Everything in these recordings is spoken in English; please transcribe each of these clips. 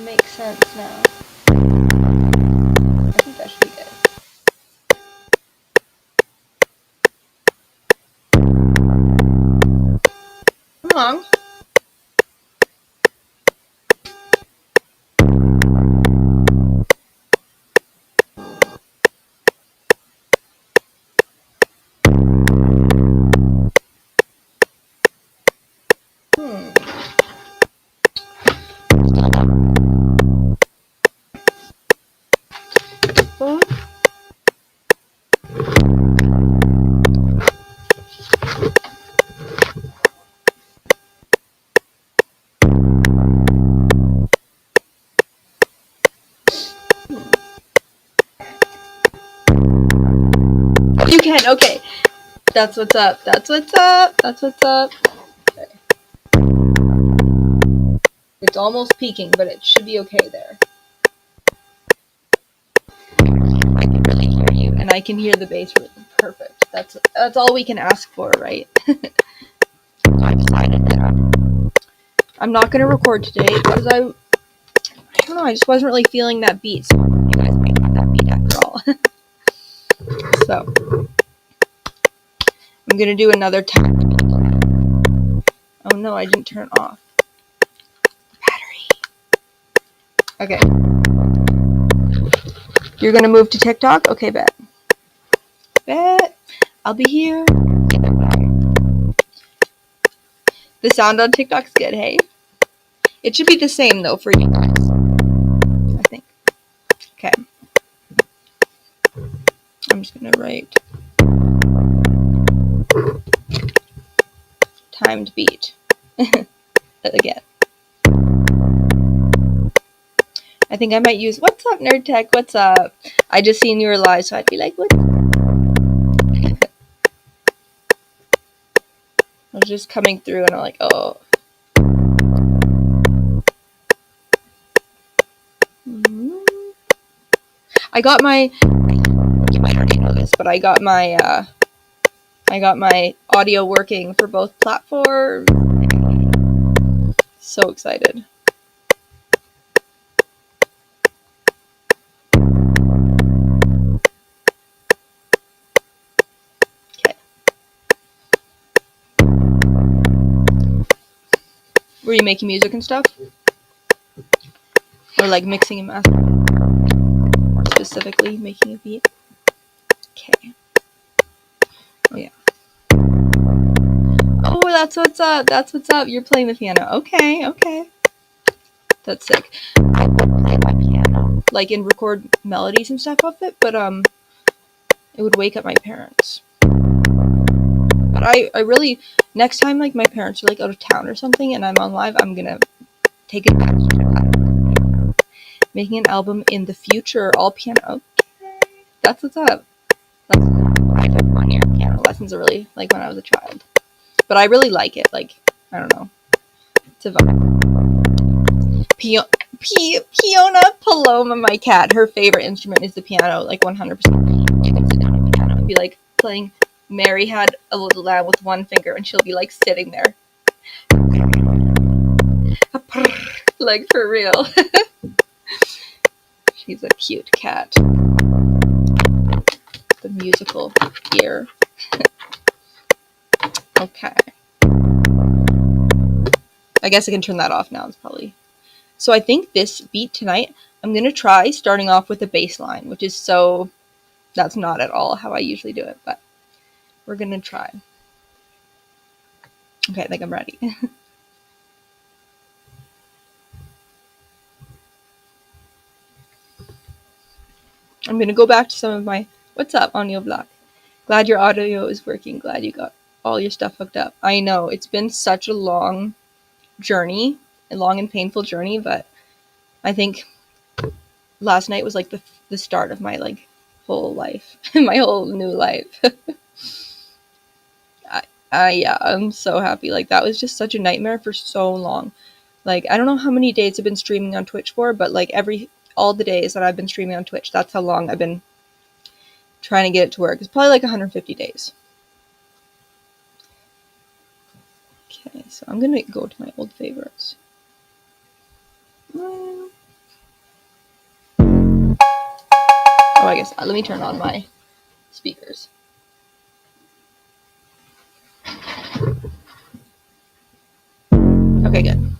makes sense now. I think that should be good. Come along. You can, okay. That's what's up. That's what's up. That's what's up. Okay. It's almost peaking, but it should be okay there. I can really hear you, and I can hear the bass really perfect. That's all we can ask for, right? I decided that I'm not going to record today because I don't know, I just wasn't really feeling that beat. So you guys might have that beat after all. So I'm going to do another tap. Oh no, I didn't turn off the battery. Okay. You're going to move to TikTok? Okay, bet. Bet. I'll be here. The sound on TikTok's good, hey? It should be the same, though, for you guys. I think. Okay. I'm just going to write timed beat. Again. I think I might use, what's up, Nerd Tech? What's up? I just seen you were live, so I'd be like, what? I was just coming through, and I'm like, oh. I got my, you might already know this, but I got my audio working for both platforms. So excited. Okay. Were you making music and stuff? Or like mixing and mastering? More specifically, making a beat? Okay. Oh yeah. Oh, that's what's up. That's what's up. You're playing the piano. Okay, okay. That's sick. I would play my piano, like, and record melodies and stuff off it, but it would wake up my parents. But I really, next time, like, my parents are like out of town or something and I'm on live, I'm gonna take advantage of that. Making an album in the future, all piano. Okay. That's what's up. I took 1 year piano lessons really, like, when I was a child. But I really like it. Like, I don't know. It's a vibe. Fiona Paloma, my cat, her favorite instrument is the piano, like 100%. She can sit down on the piano and be like playing Mary Had a Little Lamb with one finger, and she'll be like sitting there. Like, for real. She's a cute cat. The musical ear. Okay. I guess I can turn that off now. It's probably... So I think this beat tonight, I'm going to try starting off with a bass line, which is so... That's not at all how I usually do it, but we're going to try. Okay, I think I'm ready. I'm going to go back to some of my... What's up, Audio Block? Glad your audio is working. Glad you got all your stuff hooked up. I know, it's been such a long journey, a long and painful journey, but I think last night was like the start of my like whole life, my whole new life. Yeah, I'm so happy. Like, that was just such a nightmare for so long. Like, I don't know how many days I've been streaming on Twitch for, but like all the days that I've been streaming on Twitch, that's how long I've been trying to get it to work. It's probably like 150 days. Okay, so I'm gonna go to my old favorites. Oh, I guess let me turn on my speakers. Okay, good.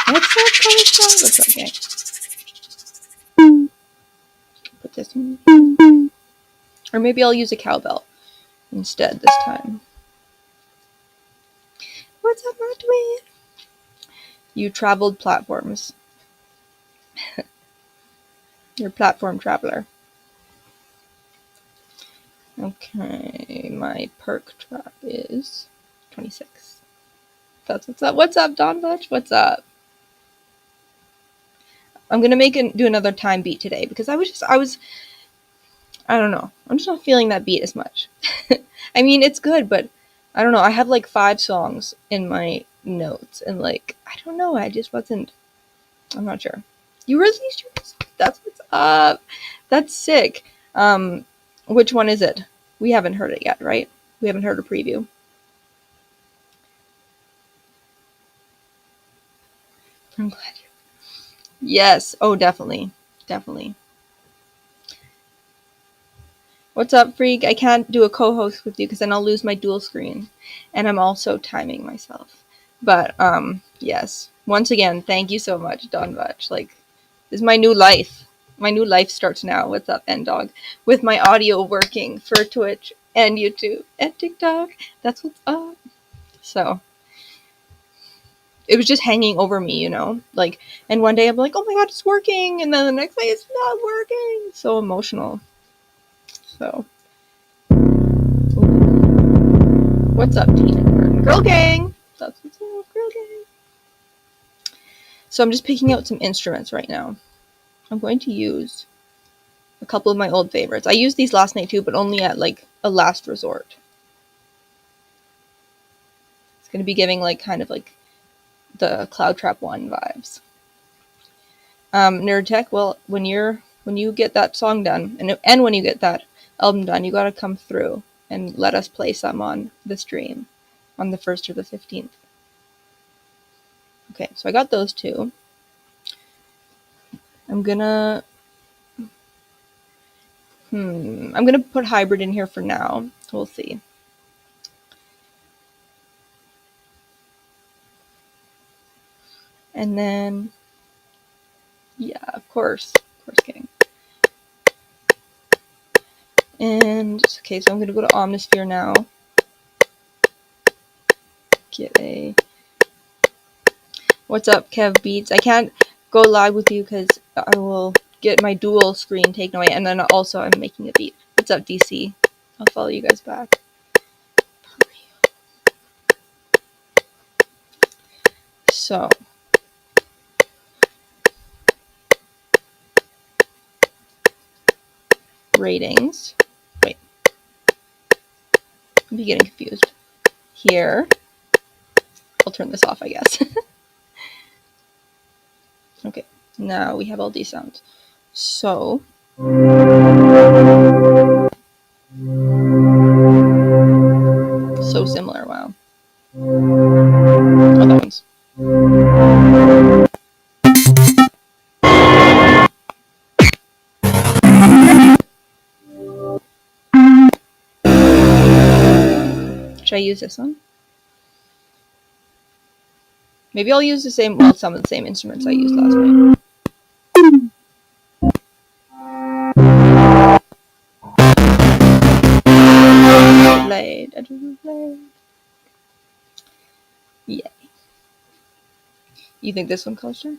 What's up, Carlos? What's up, gang? Put this one. Or maybe I'll use a cowbell instead this time. What's up, my twin? You traveled platforms. You're a platform traveler. Okay, my perk trap is 26. That's what's up. What's up, Don Butch? What's up? I'm gonna do another time beat today because I don't know. I'm just not feeling that beat as much. I mean, it's good, but I don't know. I have like 5 songs in my notes, and like I don't know. I just wasn't. I'm not sure. You released your song. That's what's up. That's sick. Which one is it? We haven't heard it yet, right? We haven't heard a preview. I'm glad you. Yes. Oh, definitely. Definitely. What's up, Freak? I can't do a co-host with you because then I'll lose my dual screen. And I'm also timing myself. But, yes. Once again, thank you so much, Don Butch. Like, this is my new life. My new life starts now. What's up, N-Dog? With my audio working for Twitch and YouTube and TikTok. That's what's up. So, it was just hanging over me, you know? Like, and one day I'm like, oh my god, it's working. And then the next day it's not working. So emotional. So. What's up, Tina? Girl gang! That's what's up, girl gang. So I'm just picking out some instruments right now. I'm going to use a couple of my old favorites. I used these last night too, but only at like a last resort. It's going to be giving like kind of like the Cloud Trap 1 vibes. Nerd Tech, well, when you get that song done, and when you get that album done, you gotta come through and let us play some on the stream on the 1st or the 15th. Okay, so I got those 2. I'm gonna put hybrid in here for now. We'll see. And then, yeah, of course, gang. And, okay, so I'm going to go to Omnisphere now. Get a... What's up, Kev Beats? I can't go live with you because I will get my dual screen taken away. And then also I'm making a beat. What's up, DC? I'll follow you guys back. So... ratings. Wait. I'm getting confused. Here. I'll turn this off, I guess. Okay. Now we have all these sounds. So... so similar, wow. Oh, that one's... Should I use this one? Maybe I'll use some of the same instruments I used last night. Blade. Yeah. You think this one closer?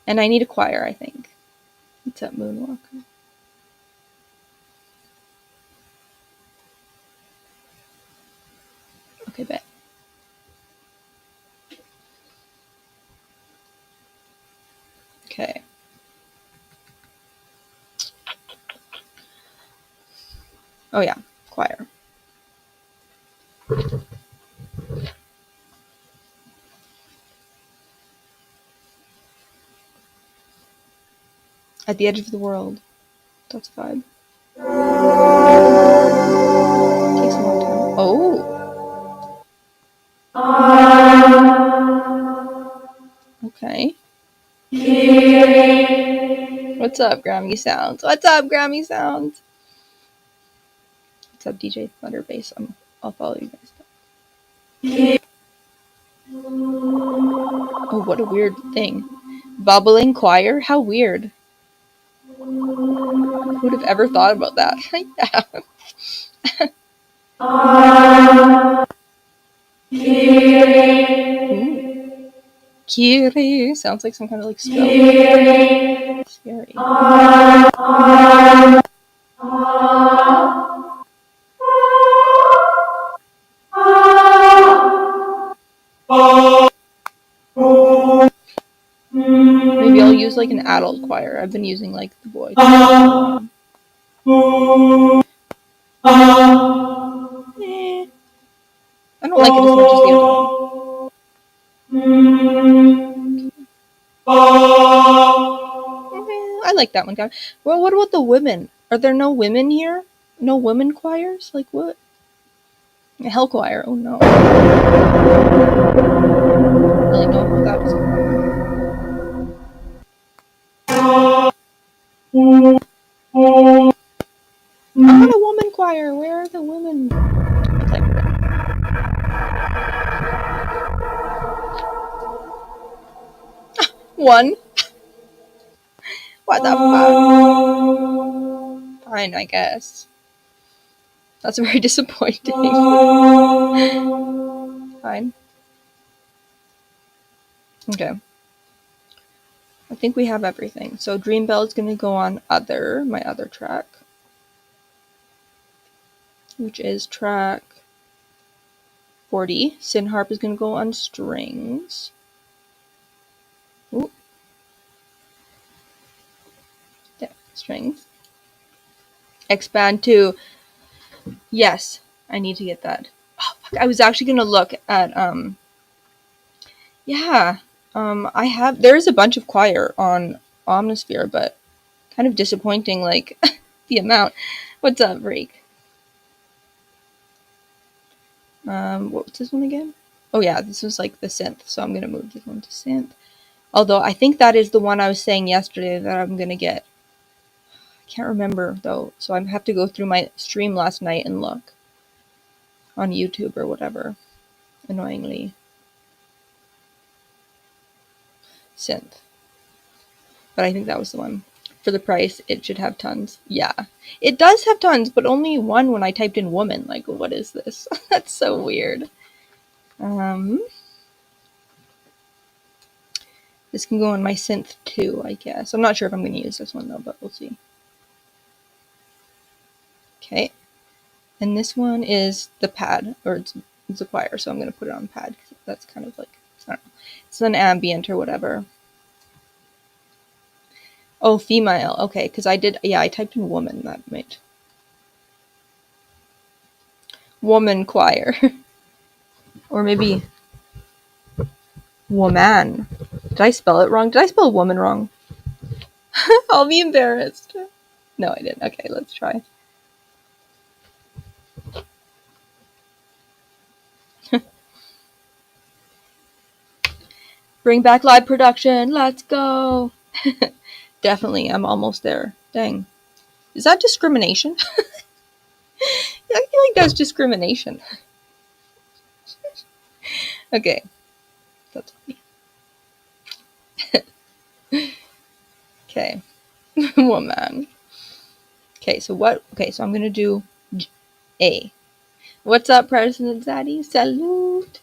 And I need a choir, I think. What's up, Moonwalker? Okay, bet. Okay. Oh yeah, choir. At the edge of the world. That's a vibe. Takes a long time. Oh. Okay. What's up, Grammy Sounds? What's up, Grammy Sounds? What's up, DJ Thunderbase? I'll follow you guys. Oh, what a weird thing. Bubbling choir? How weird. Who would have ever thought about that? Ooh. Kiri sounds like some kind of like spell. Scary. Maybe I'll use like an adult choir. I've been using like the boy choir. I don't like it as much as the other one. I like that one. Well, what about the women? Are there no women here? No women choirs? Like what? A hell choir. Oh no. I don't really know if that was. I want a woman choir. Where are the women? One. What the fuck? Fine, I guess. That's very disappointing. Fine. Okay. I think we have everything. So Dreambell is going to go on my other track, which is track 40. Sin Harp is going to go on strings. Ooh. Yeah, strings. Expand to. Yes, I need to get that. Oh, fuck. I was actually going to look at, yeah, there's a bunch of choir on Omnisphere, but kind of disappointing, like, the amount. What's up, Reek? What was this one again? Oh yeah, this was like the synth, so I'm going to move this one to synth. Although I think that is the one I was saying yesterday that I'm going to get. I can't remember, though, so I have to go through my stream last night and look on YouTube or whatever, annoyingly. Synth. But I think that was the one. For the price, it should have tons. Yeah. It does have tons, but only one when I typed in woman. Like, what is this? That's so weird. This can go on my synth too, I guess. I'm not sure if I'm going to use this one, though, but we'll see. Okay. And this one is the pad, or it's a choir, so I'm going to put it on pad, because that's kind of like, I don't know. It's an ambient or whatever. Oh, female. Okay, because I typed in woman. That made woman choir. Or maybe woman. Did I spell it wrong? Did I spell woman wrong? I'll be embarrassed. No, I didn't. Okay, let's try. Bring back live production. Let's go. Definitely, I'm almost there. Dang. Is that discrimination? I feel like that's discrimination. Okay. That's funny. Okay. Woman. Okay, so I'm going to do A. What's up, President Zaddy? Salute.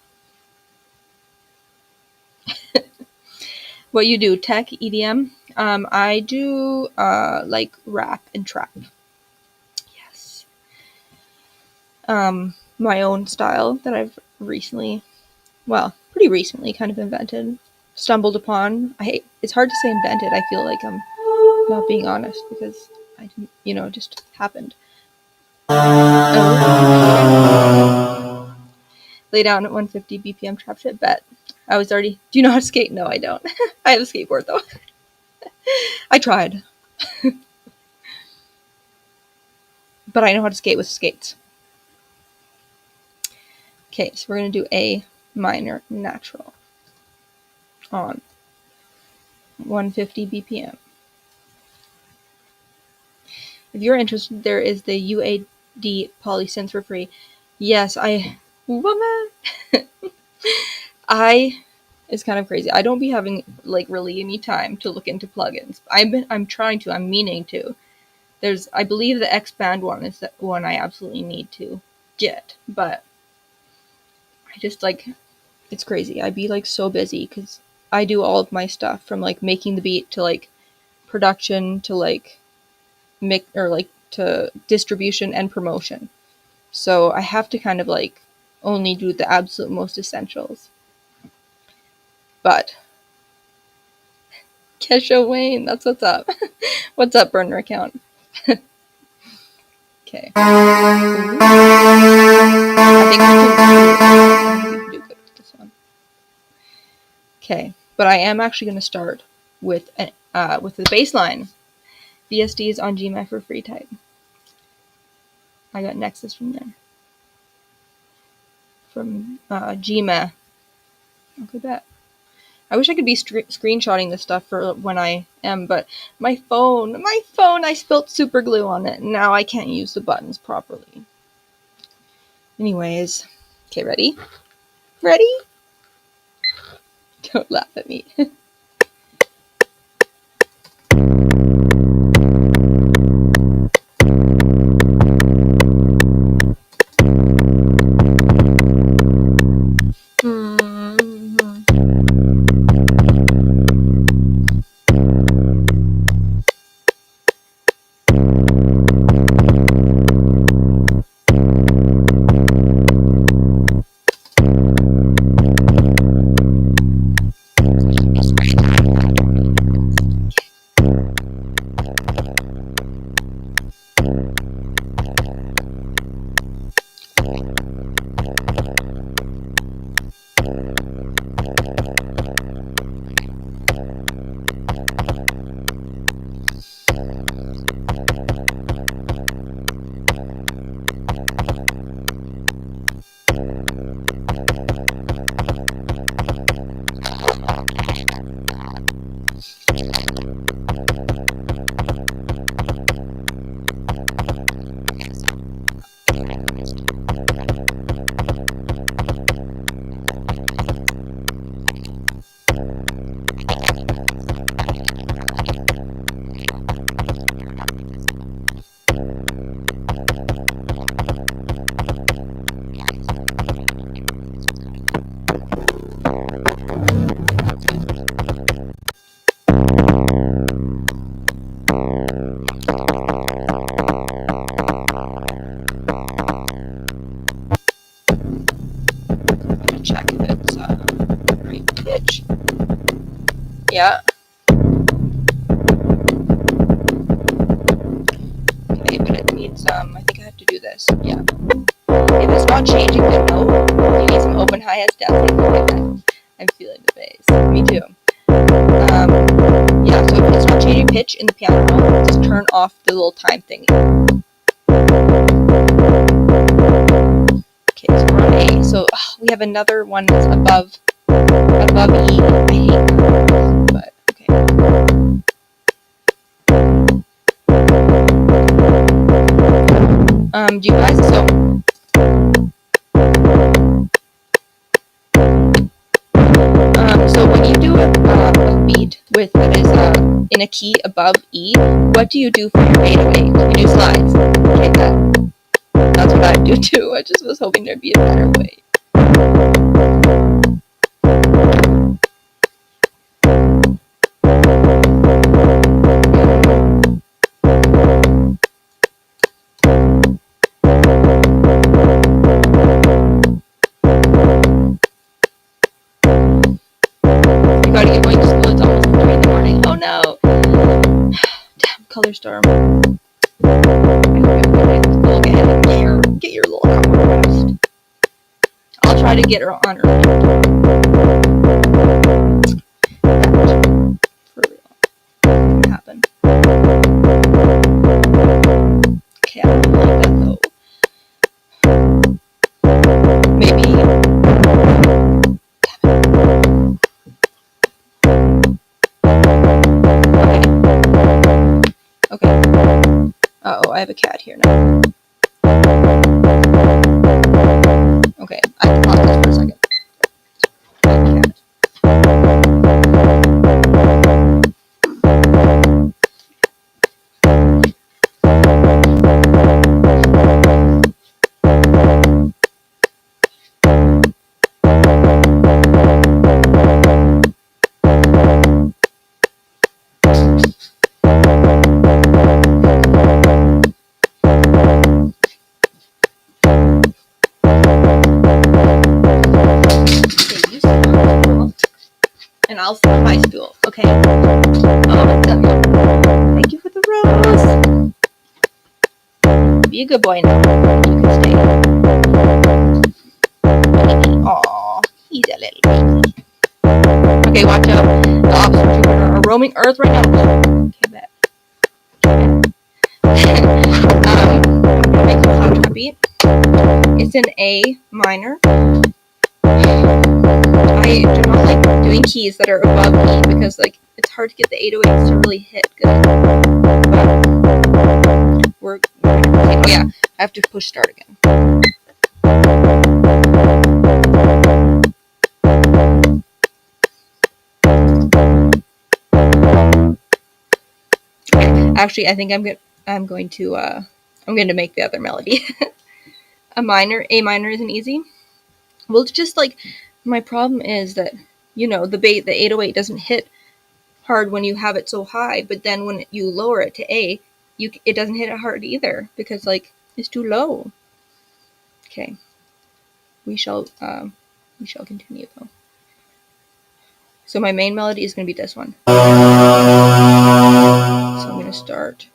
What you do? Tech, EDM? I do, like, rap and trap. Yes. My own style that I've pretty recently kind of invented. Stumbled upon. It's hard to say invented. I feel like I'm not being honest because I didn't, it just happened. Oh. Lay down at 150 BPM trap shit, bet. I was already. Do you know how to skate? No, I don't. I have a skateboard though. I tried. But I know how to skate with skates. Okay, so we're going to do A minor natural on 150 BPM. If you're interested, there is the UAD polysynth for free. Yes, woman. It's kind of crazy. I don't be having like really any time to look into plugins. I'm trying to. I'm meaning to. I believe the X Band one is the one I absolutely need to get, but I just like, it's crazy. I be like so busy because I do all of my stuff from like making the beat to like production to like to distribution and promotion. So I have to kind of like only do the absolute most essentials. But Kesha Wayne, that's what's up. What's up, burner account? Okay. I think we can do good with this one. Okay, but I am actually going to start with the bass line. VSD is on Gmac for free type. I got Nexus from there. From Gmac. Look at that. I wish I could be screenshotting this stuff for when I am, but my phone, I spilt super glue on it, and now I can't use the buttons properly. Anyways, okay, ready? Ready? Don't laugh at me. Check if it's right pitch. Yeah. Okay, but it needs I think I have to do this. Yeah. If it's not changing the note, you need some open hi-hats down. I'm feeling the bass. Me too. Yeah, so if it's not changing pitch in the piano roll, just turn off the little time thingy. Okay, so we're on A. So we have another one that's above E. I hate that, but okay. Do you guys so when you do a beat with that is in a key above E, what do you do for your 808? You do slides. Okay, that's what I do too. I just was hoping there'd be a better way. You gotta get going to school. It's almost 3 in the morning. Oh no! Damn, Color Storm. Go ahead and get your little hour rest. I'll try to get her on early. For real. It can happen. Okay, I don't like that though. Maybe. I have a cat here now. Okay, I have to pause this for a second. Cat. And I'll find my stool, okay? Oh, thank you for the rose. Be a good boy now. You can stay. Aww, he's a little baby. Okay, watch out. The officers are roaming Earth right now. Okay, bet. I'm gonna make a contract beat. It's an A minor. I do not like doing keys that are above E because like it's hard to get the 808s to really hit good. But oh yeah, I have to push start again. Okay, actually I think I'm going to make the other melody. A minor isn't easy. Well, it's just like my problem is that the 808 doesn't hit hard when you have it so high, but then when you lower it to A, it doesn't hit it hard either because like it's too low. Okay, we shall continue though. So my main melody is going to be this one. So I'm going to start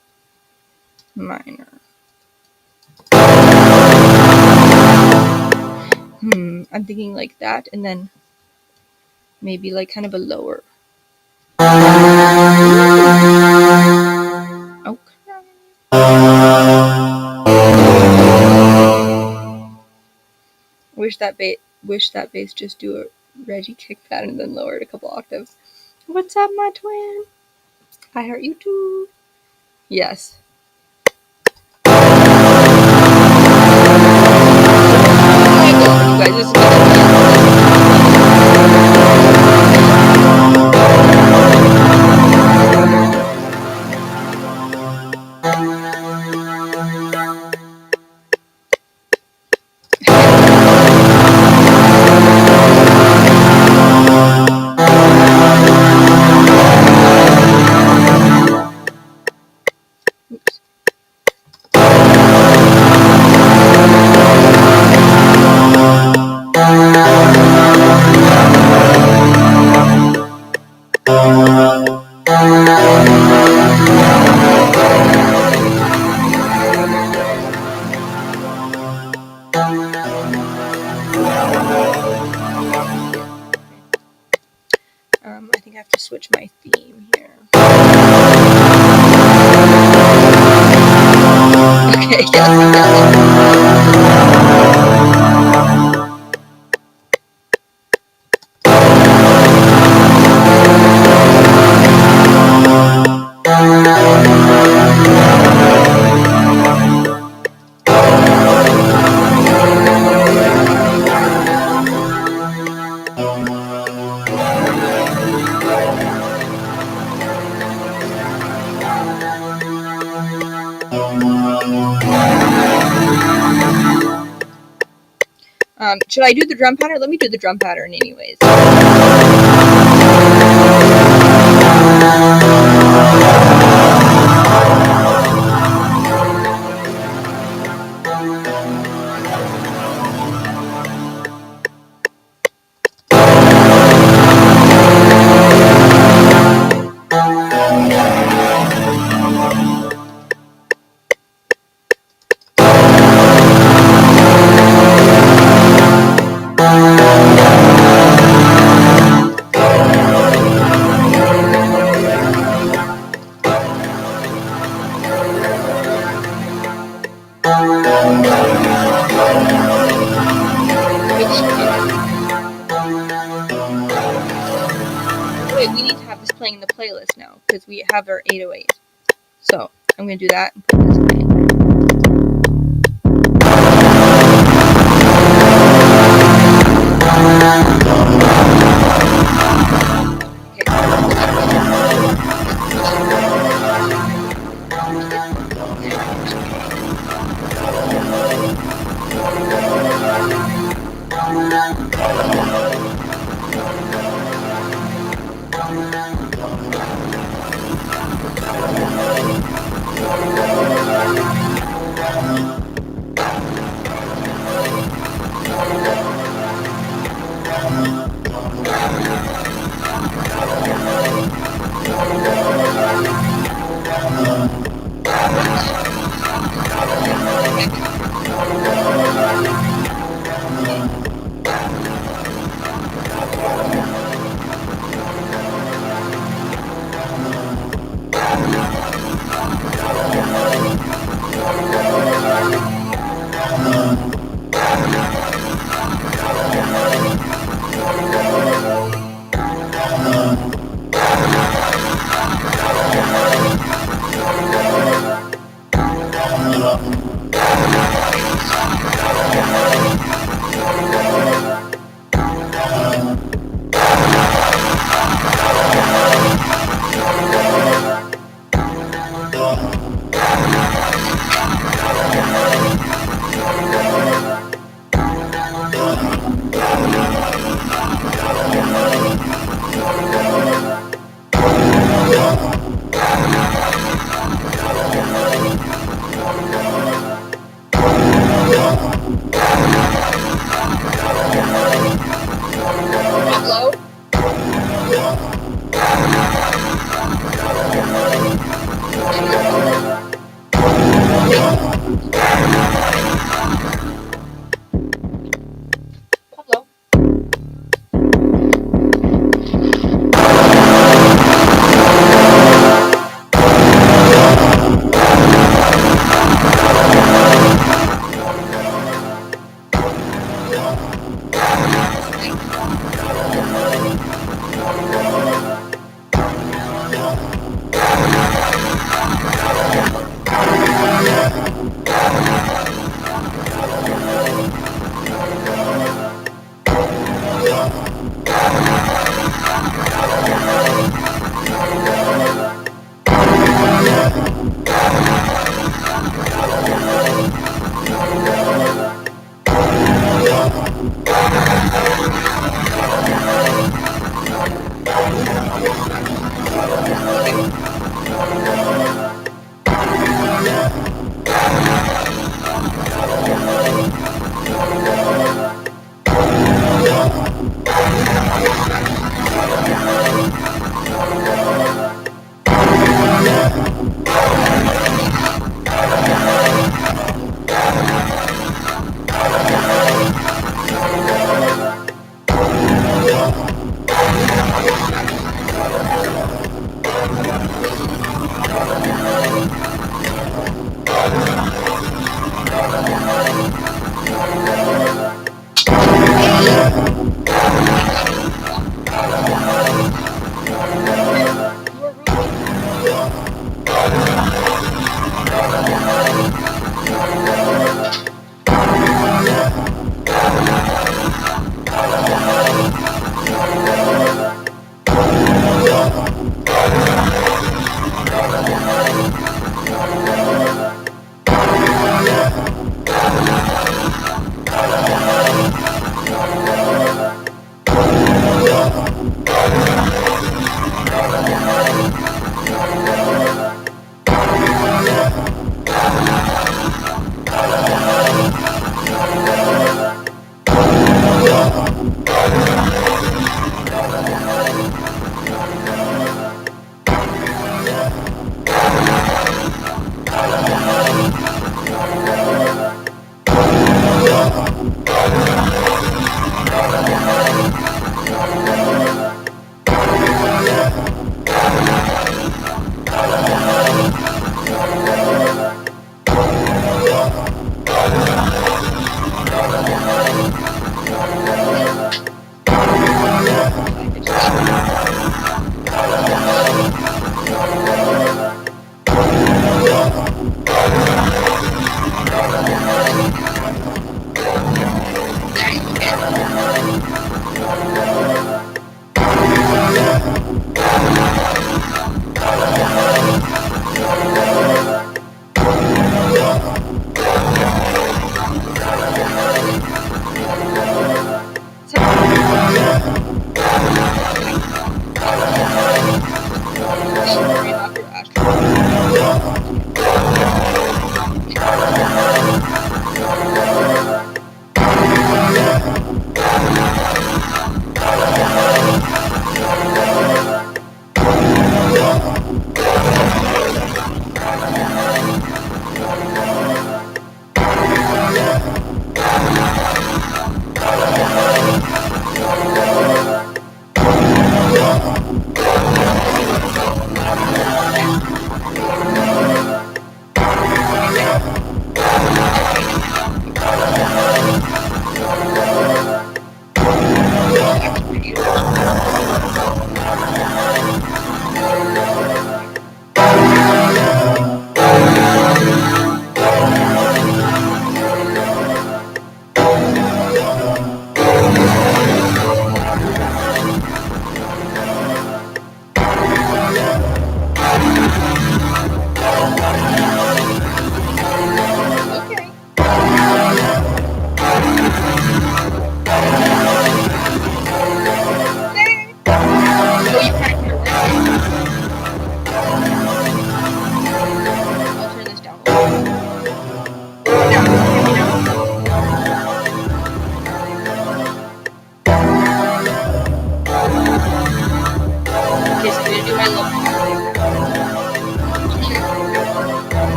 minor. I'm thinking like that, and then maybe like kind of a lower. Okay. Wish that bass just do a Reggie kick that and then lower it a couple octaves. What's up, my twin? I heart you too. Yes. Oh my god, you guys, this is oops. I think I have to switch my theme here. Okay, yes. Should I do the drum pattern? Let me do the drum pattern anyways. Wait, we need to have this playing in the playlist now because we have our 808. So I'm going to do that and put this away.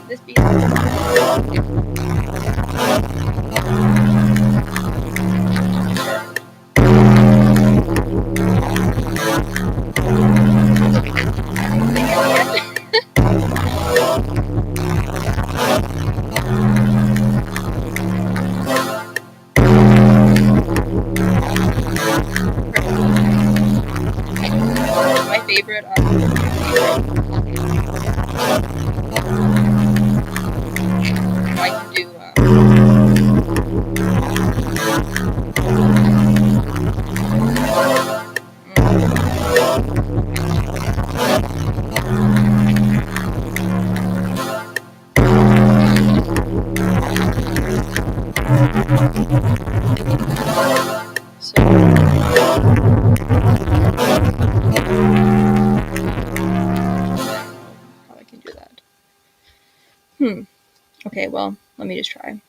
This beat. My favorite. I can do. How I can do that. Okay, well, let me just try.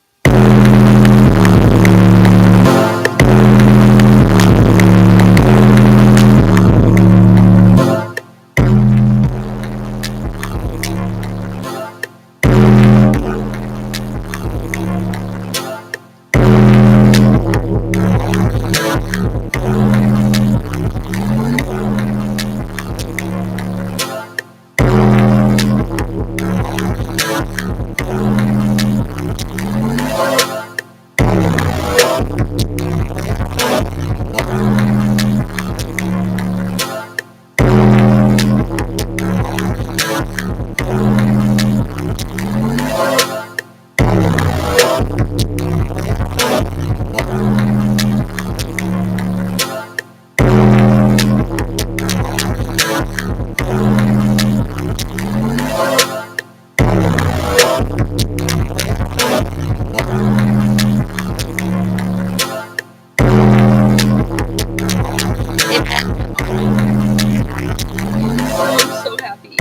I'm so happy.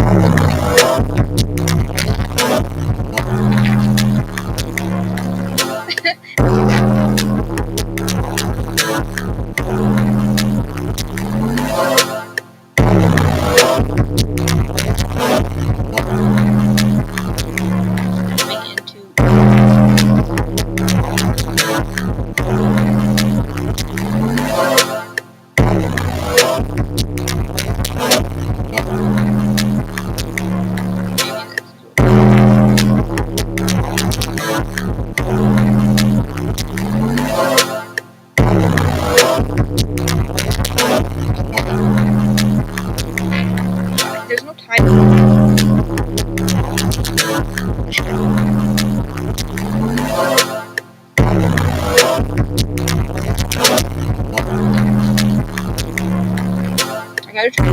There's no time. I gotta try.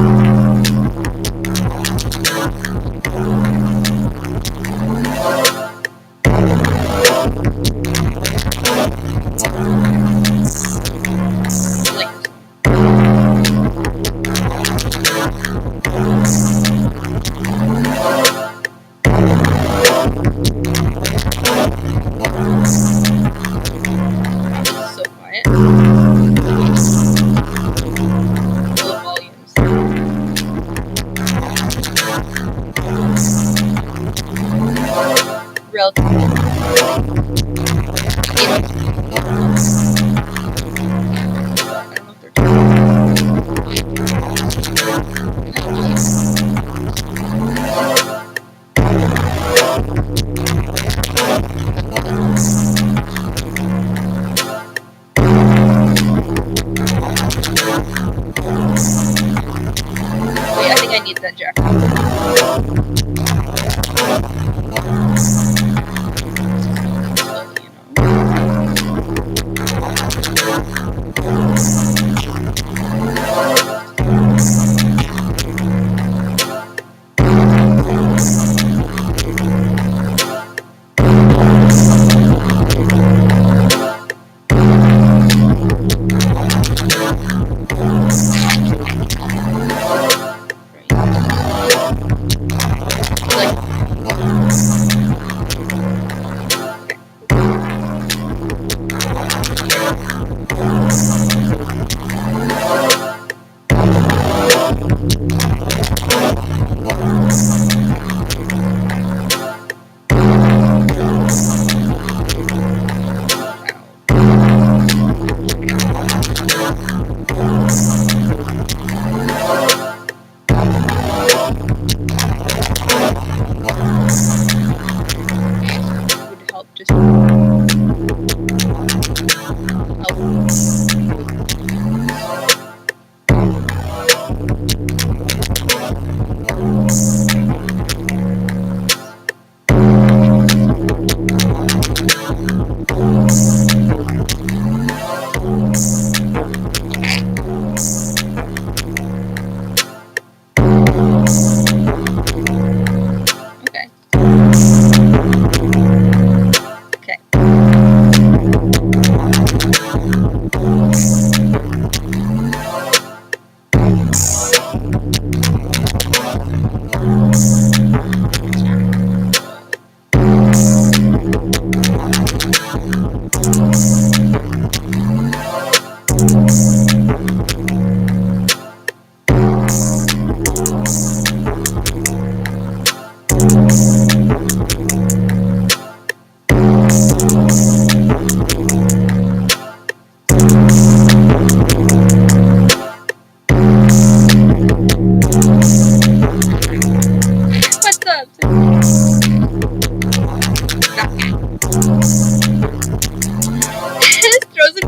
So quiet. Low volumes. Relatively.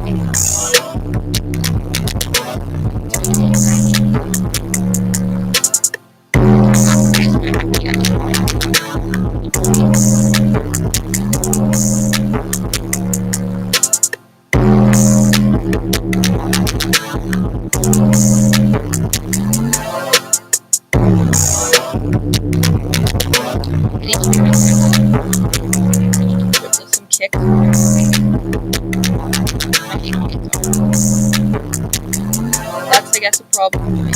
Some kick. That's, I guess, a problem with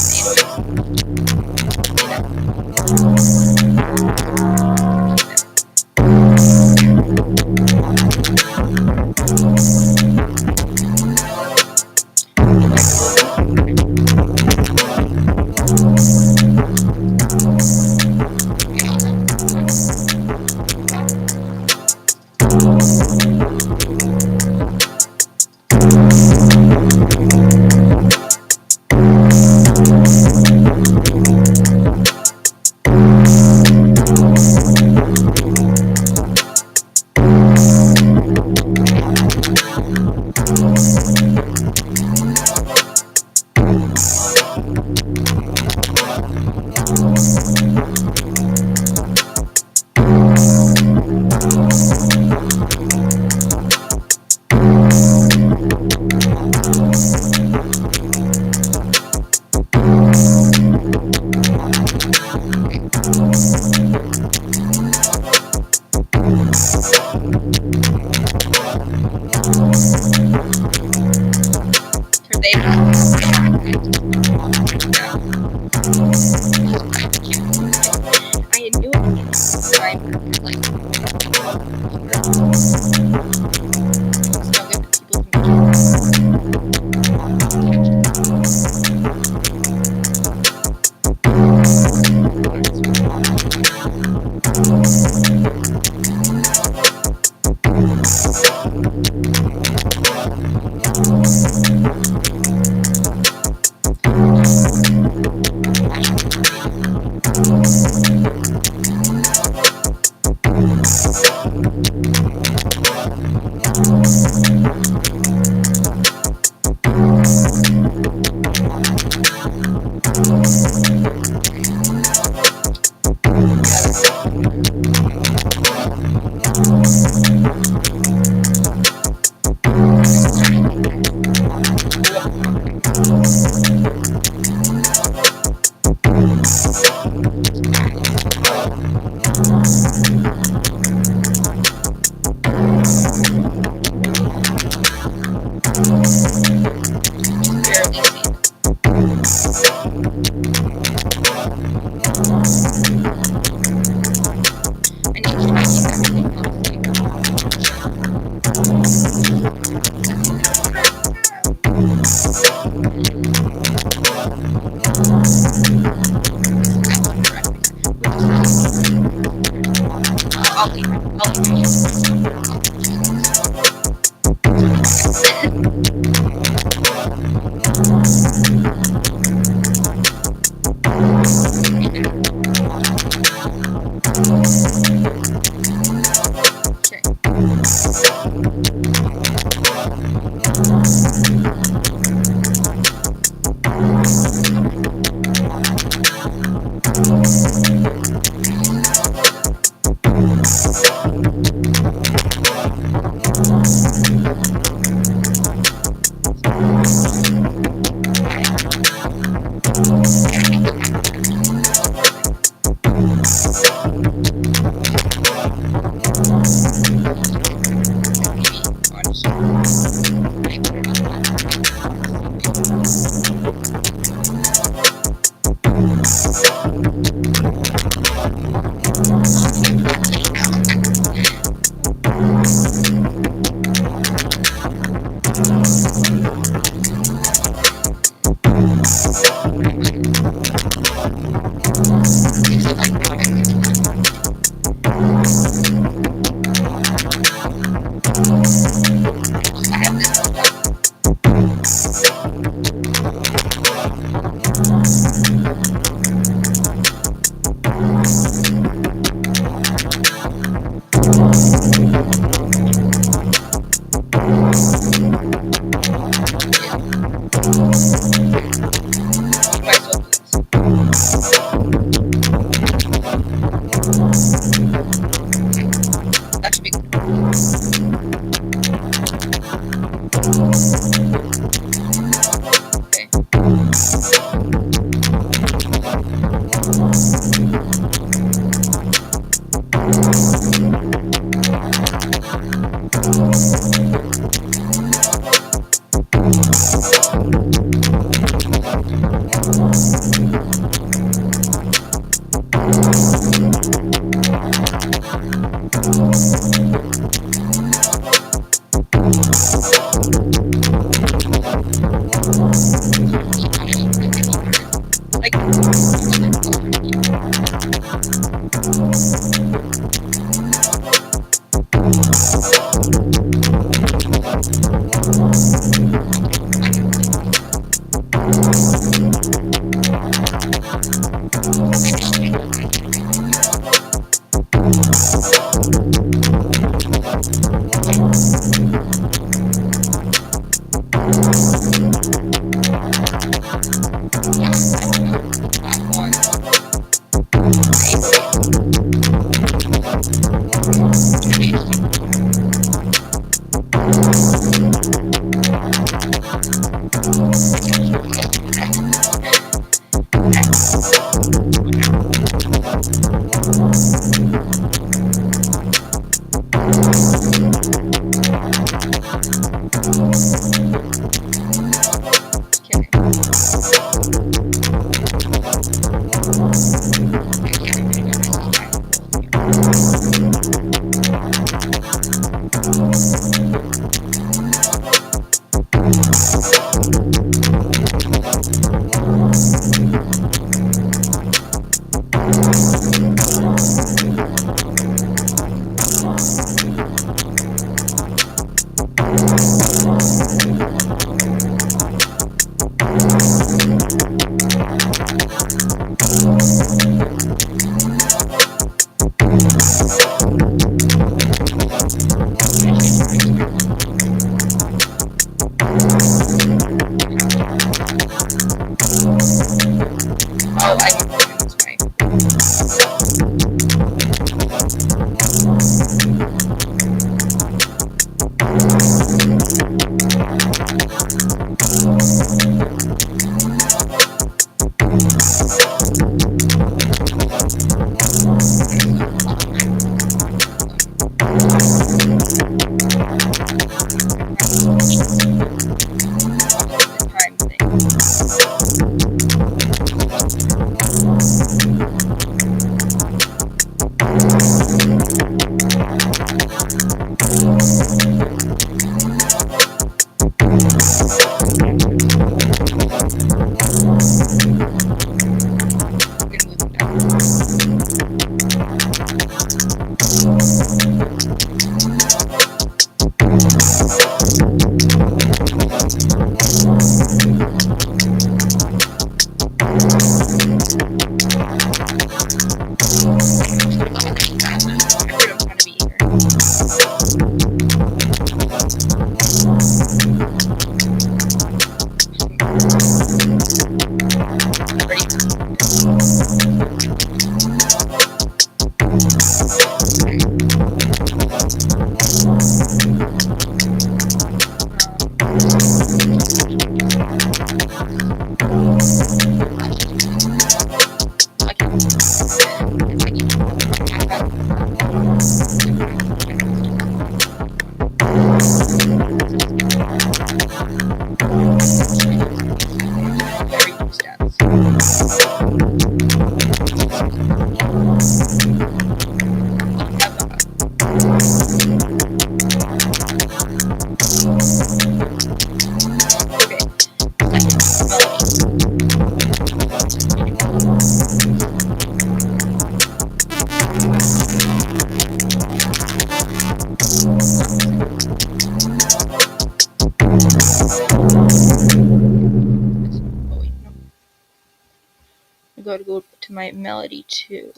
I gotta go to my melody 2.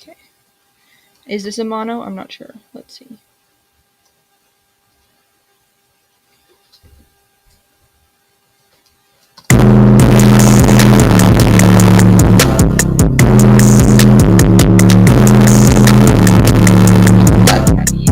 Okay. Is this a mono? I'm not sure. Let's see. That's heavy.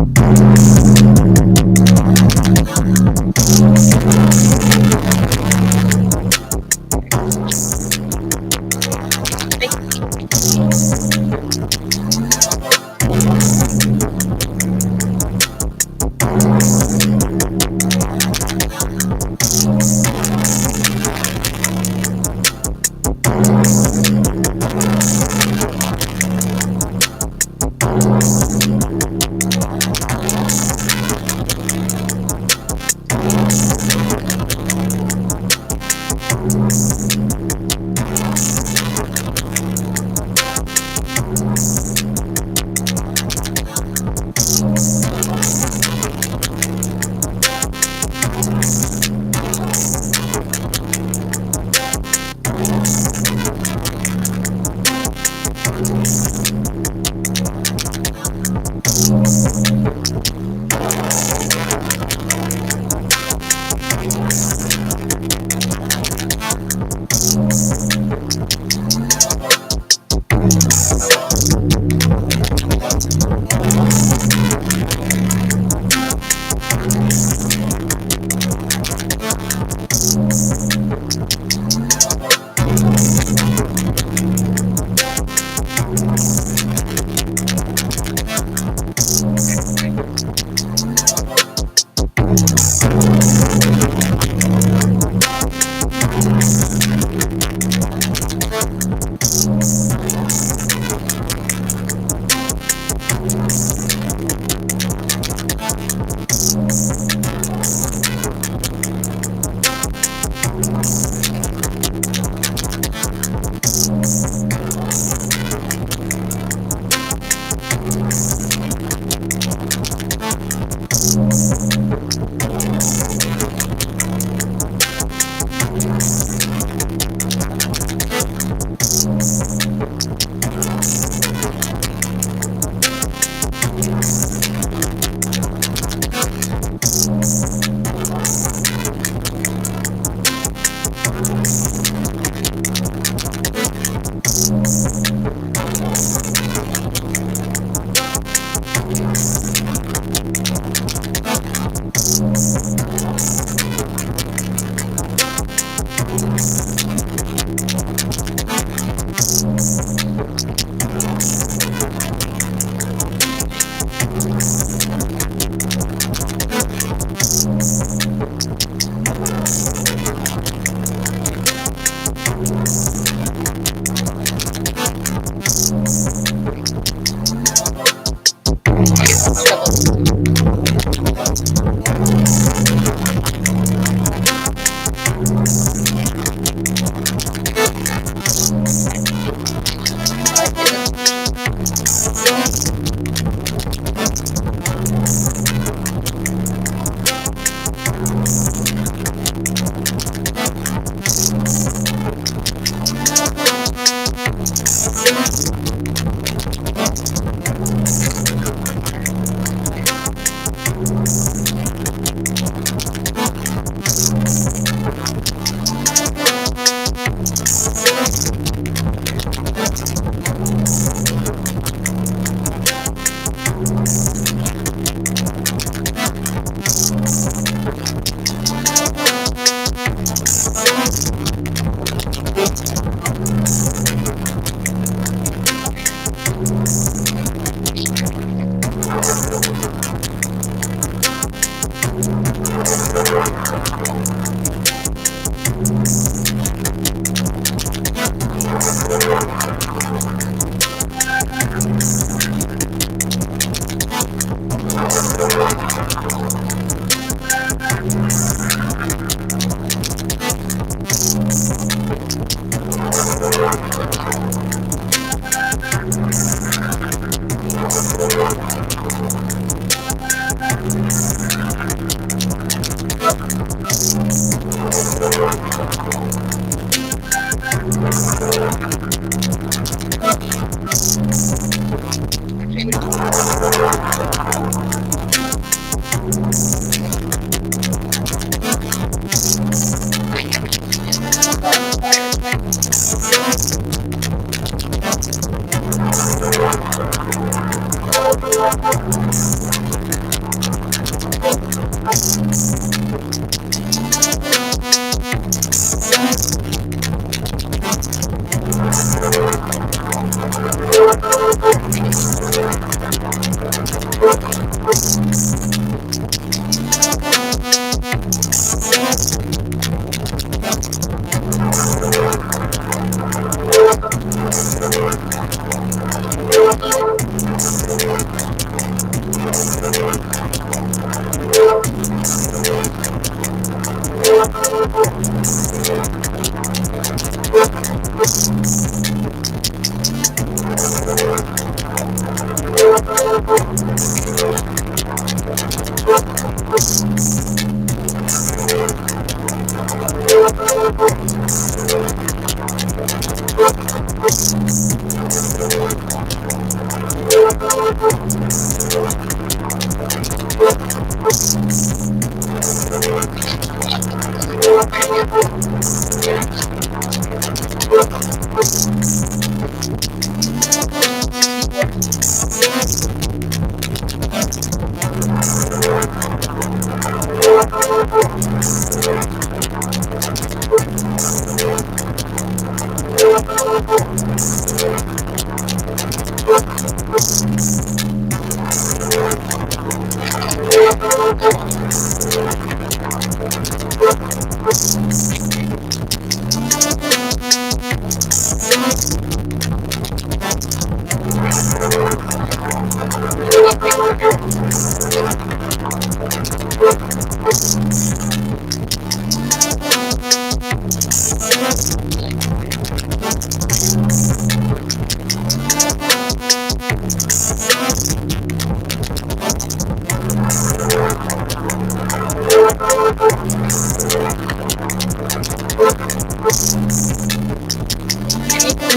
When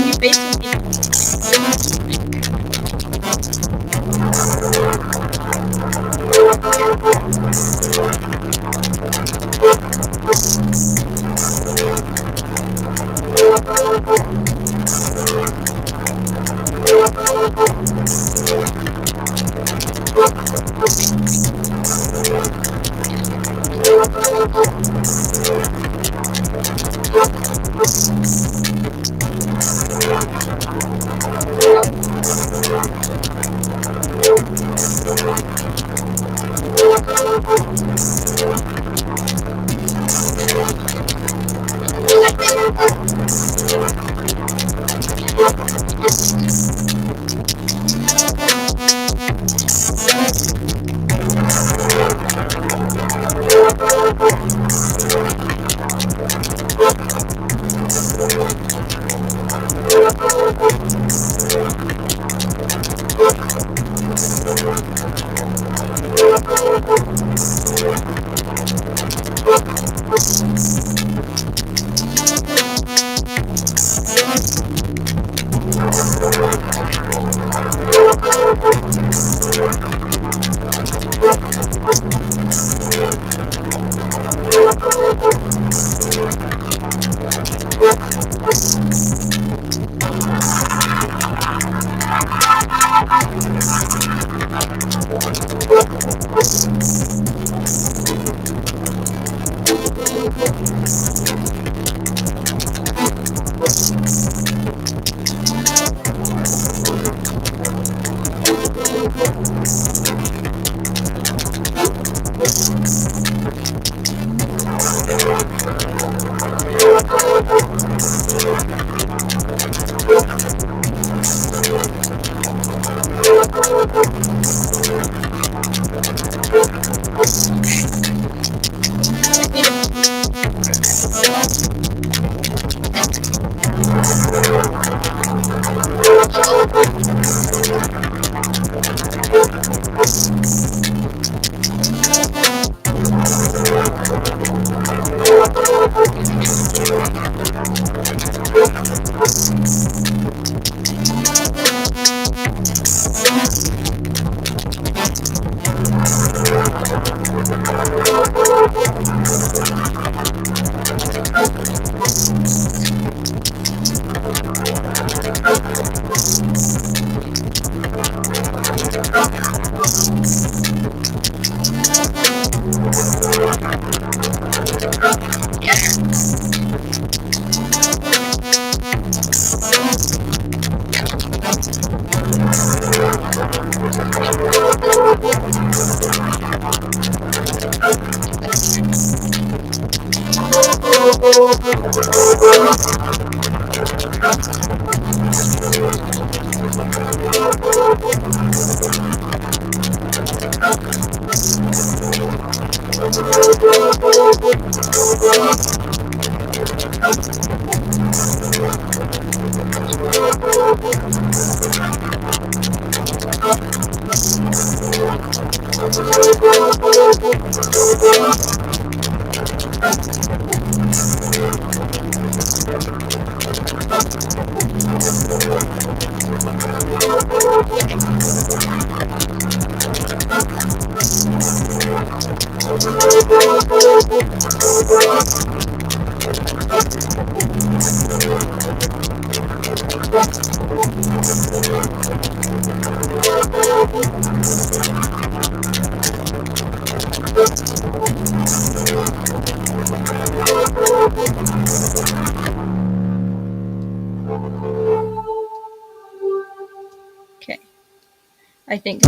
you basically okay. I think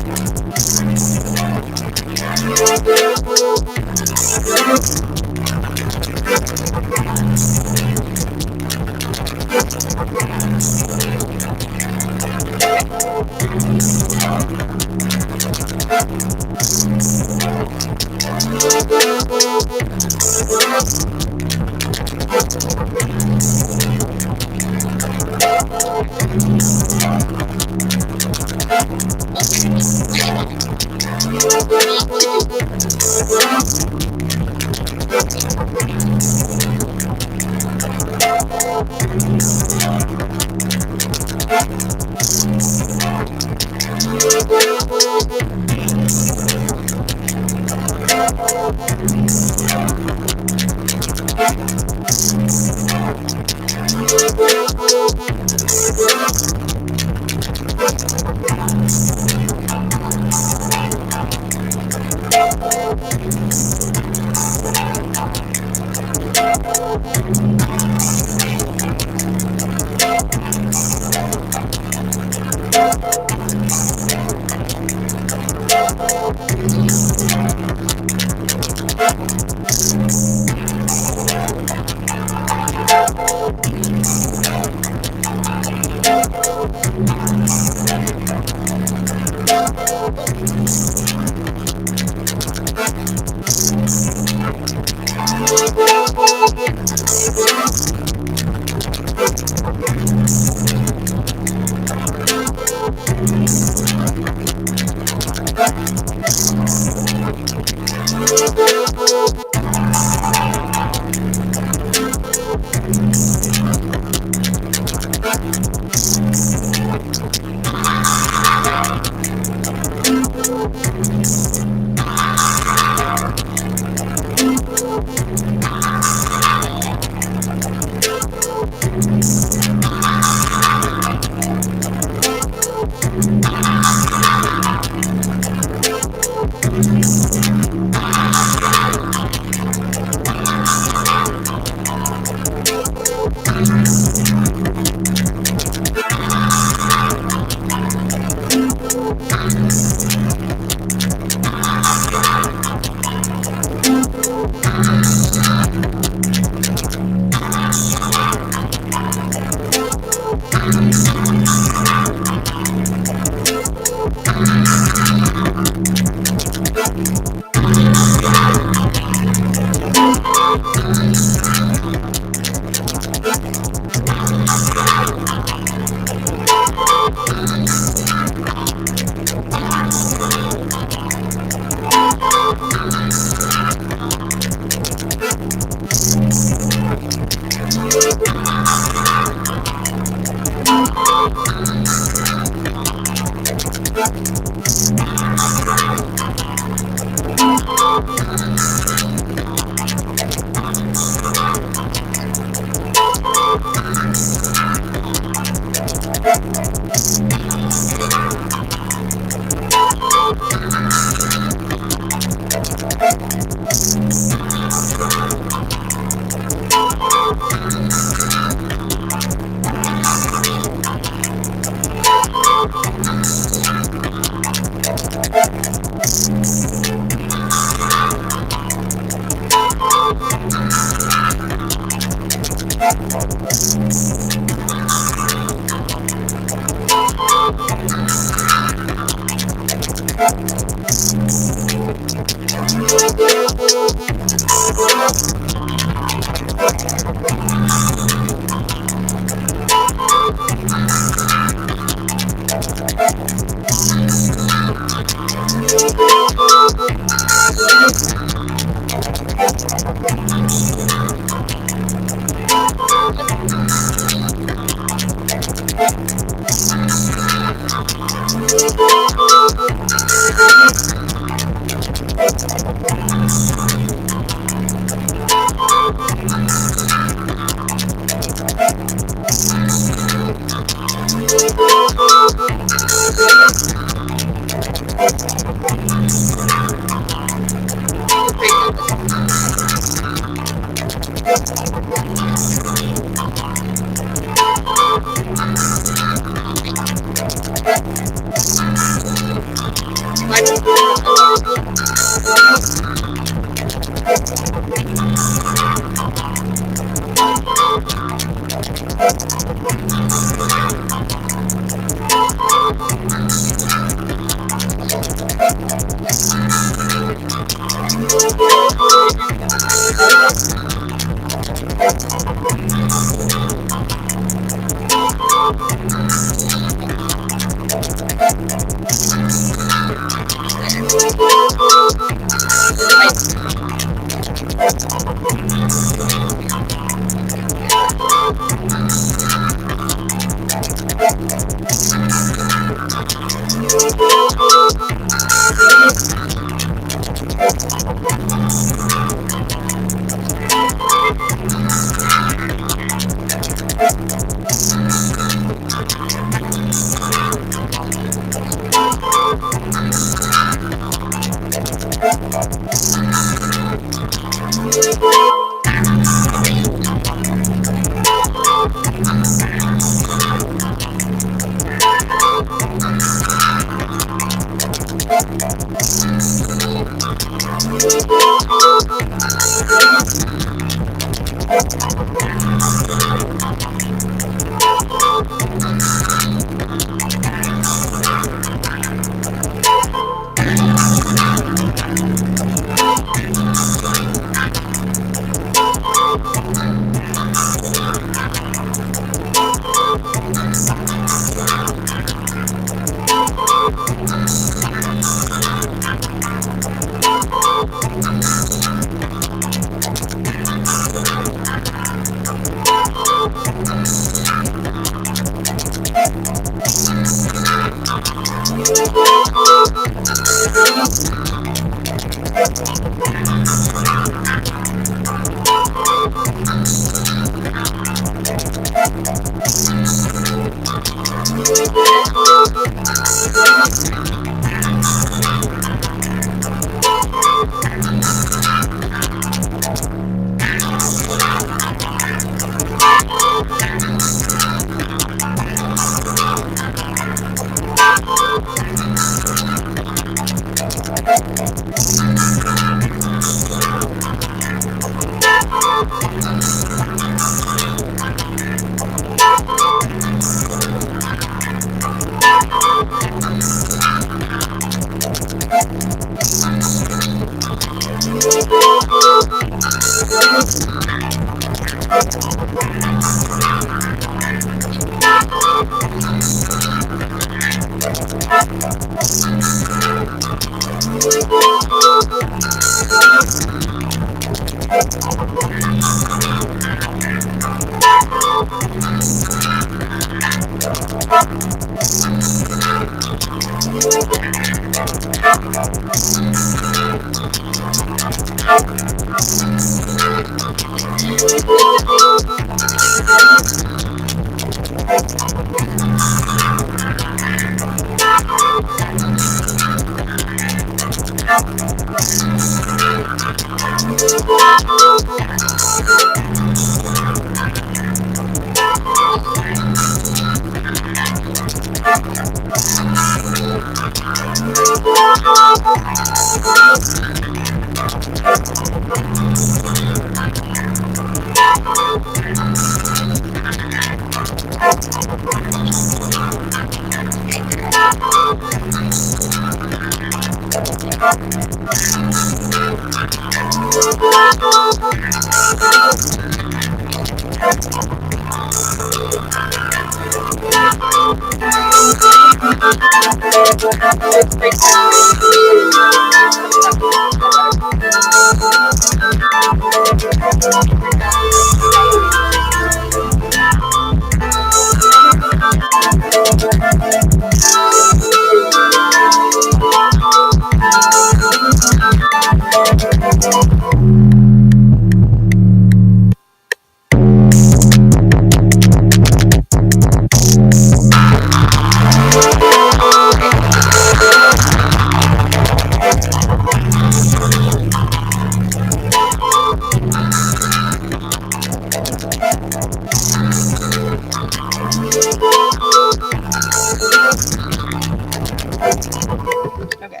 Okay.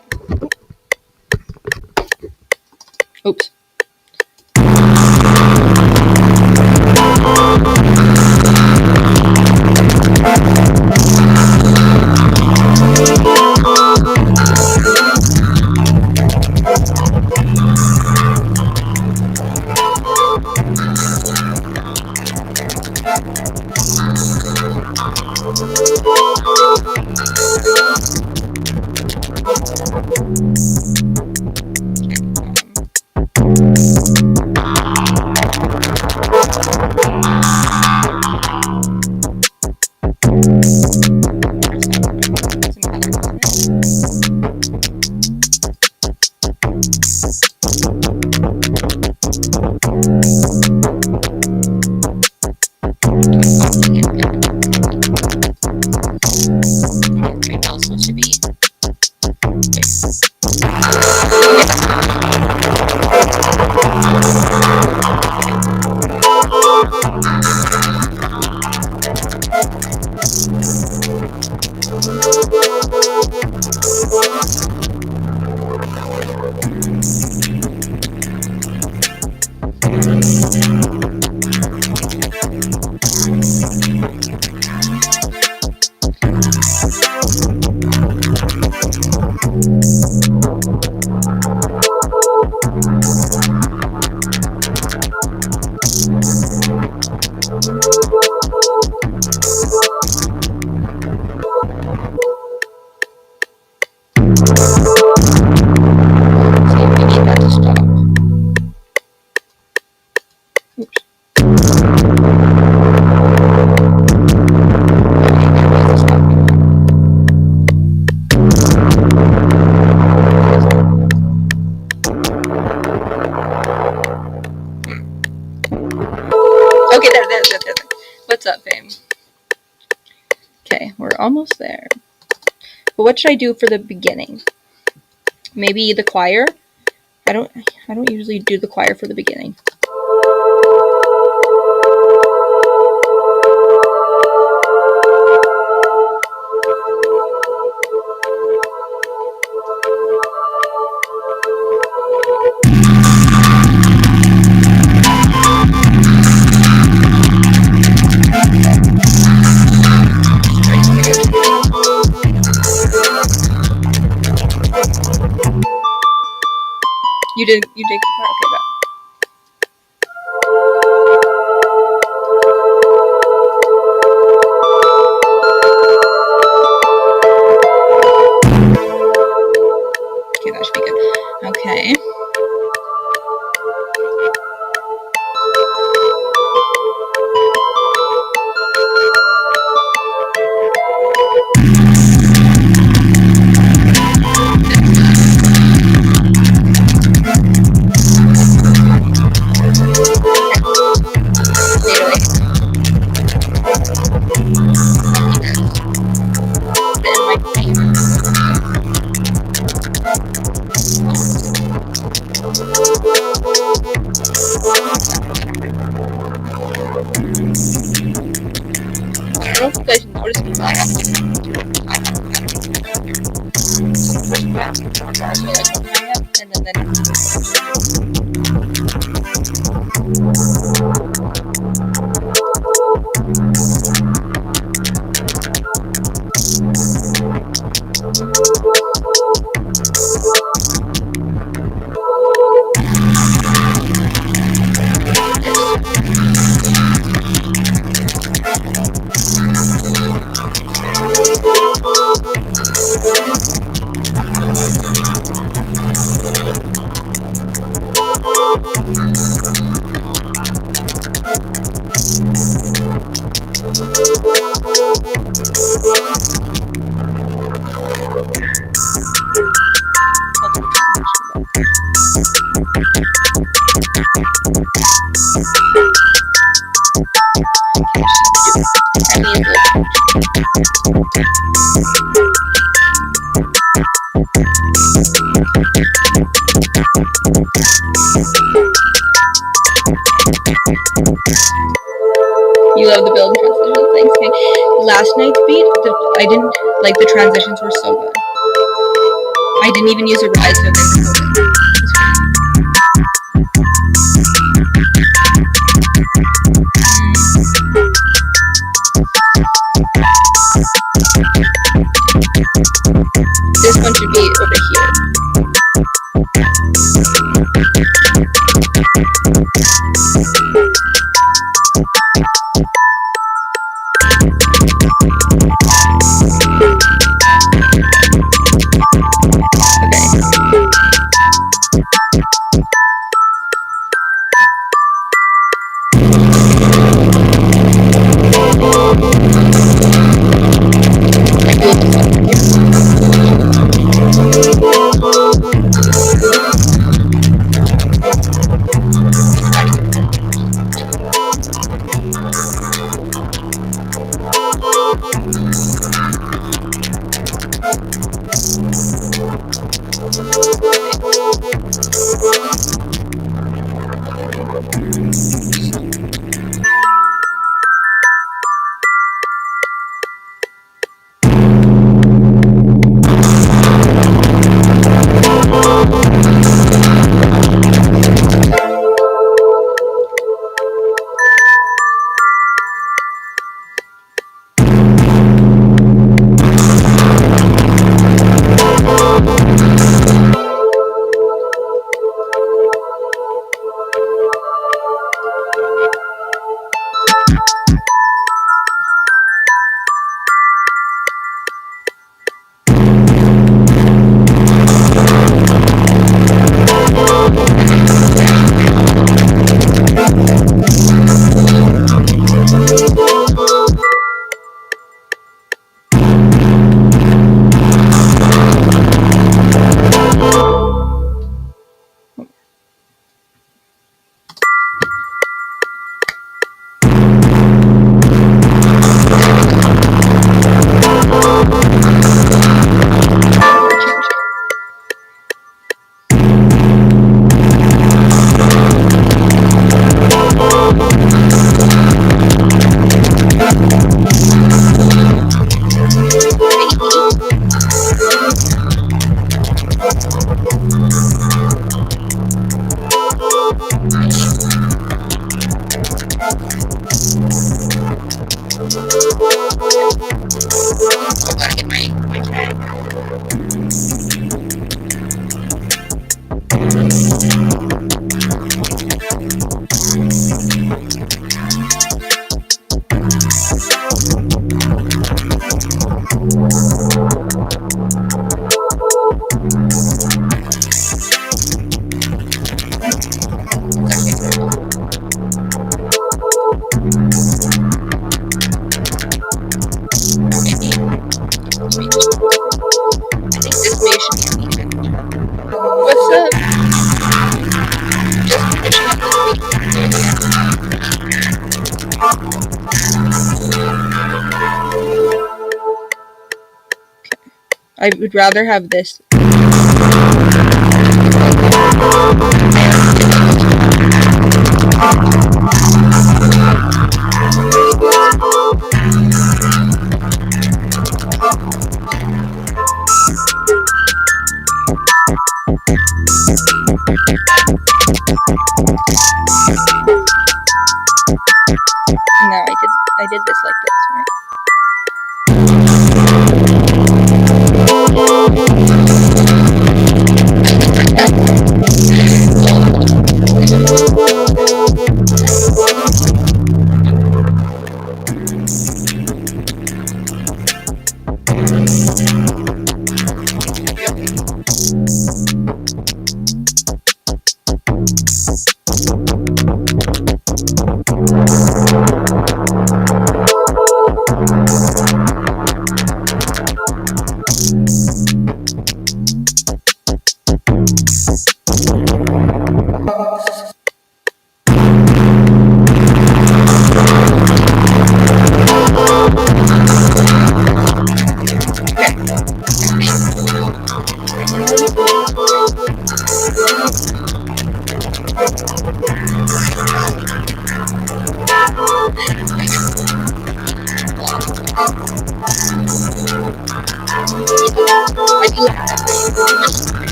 Oops. Okay, there. What's up, fame? Okay, we're almost there. But what should I do for the beginning? Maybe the choir? I don't usually do the choir for the beginning. You take the part. Okay, got it. Okay, that should be good. Okay. I don't know if you guys noticed me. And you love the build and transition. Thanks. Okay. Last night's beat, I didn't like the transitions were so good. I didn't even use a rise, so they were so good. This one should be over here. I would rather have this. No, I did this like this, right?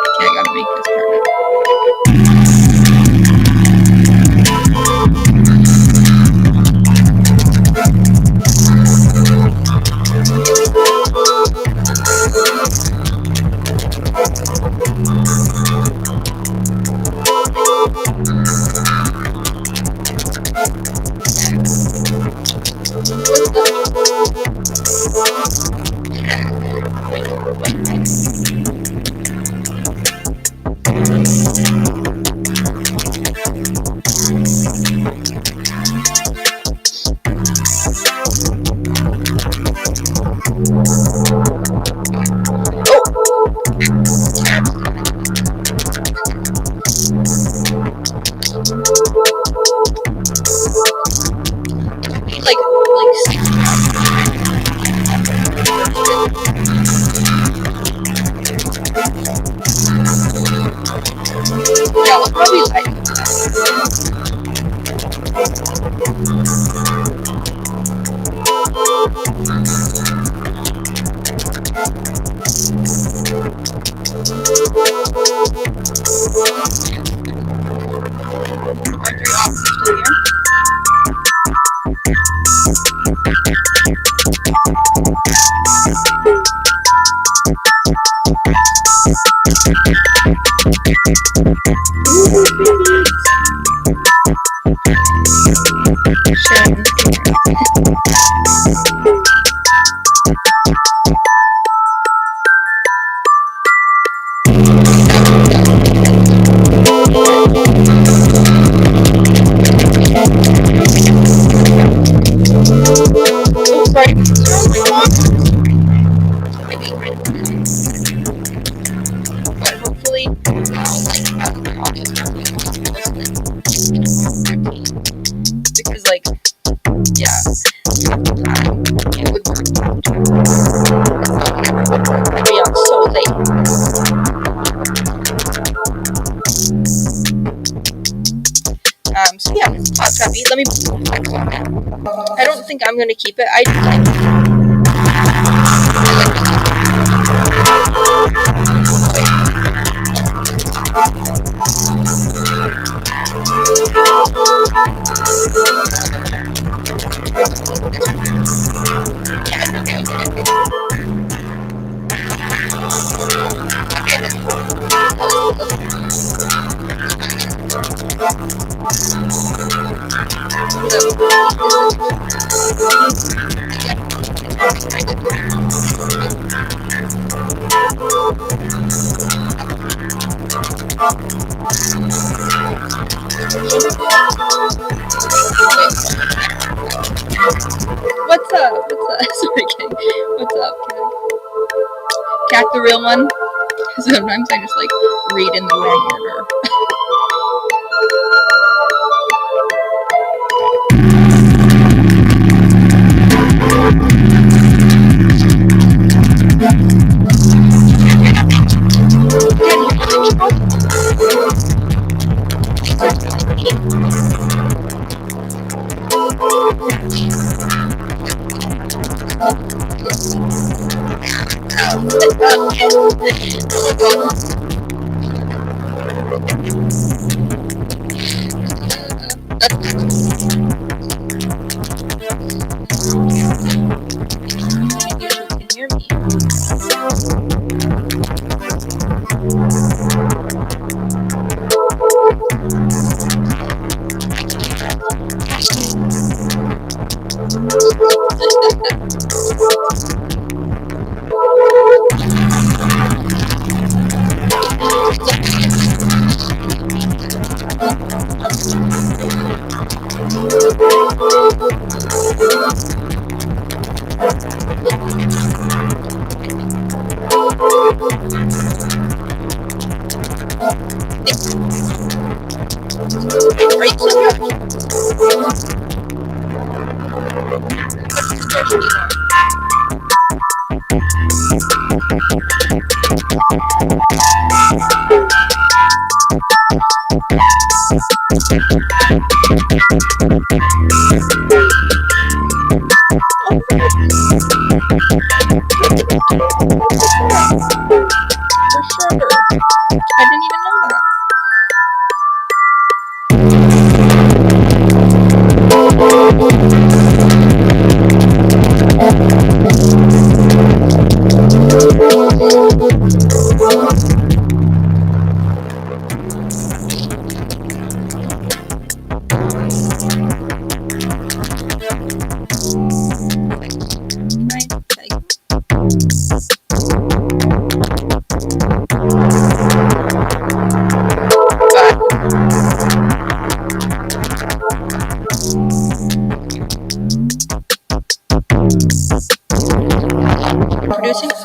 Okay, I gotta make this perfect. Yeah, we'll probably because, like, yeah, it would work. I'd be on so late. So yeah, hot puppy. Let me. I don't think I'm gonna keep it. What's up? Sorry, Keg. What's up, Keg? Cat the real one? Sometimes I just, like, read in the wrong order. I didn't even know that.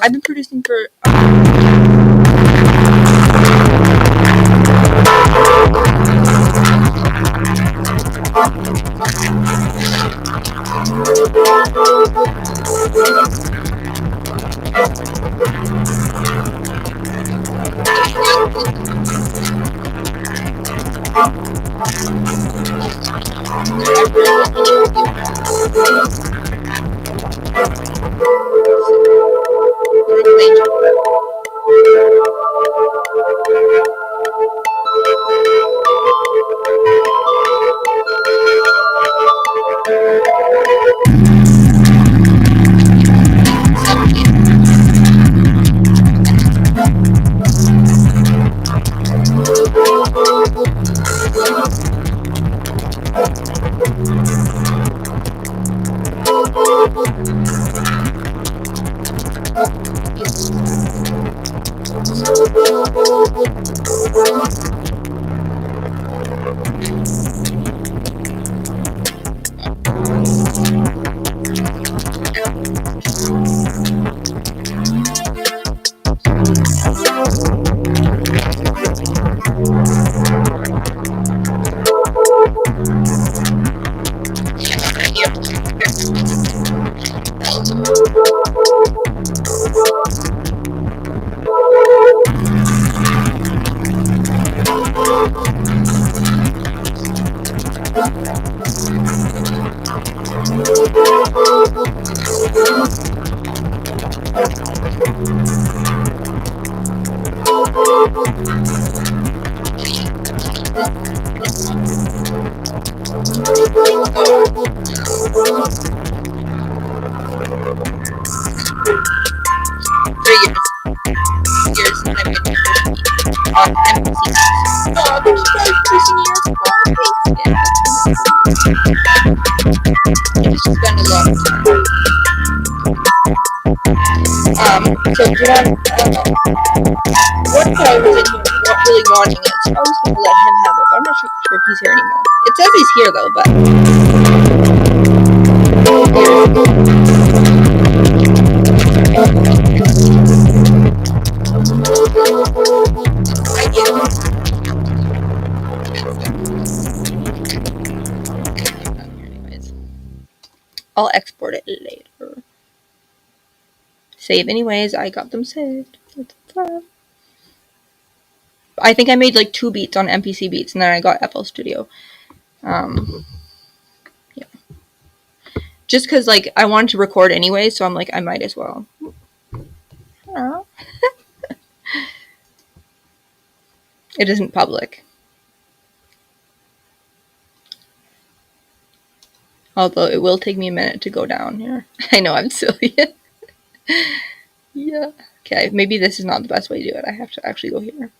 I've been producing for So do you want, one guy was in here really wanting it, so I was going to let him have it, but I'm not sure if he's here anymore. It says he's here though, but I'll export it later. Save anyways. I got them saved. I think I made like 2 beats on MPC Beats, and then I got FL Studio. Yeah. Just because like I wanted to record anyway, so I'm like I might as well. It isn't public. Although it will take me a minute to go down here. I know, I'm silly. Yeah. Okay, maybe this is not the best way to do it. I have to actually go here.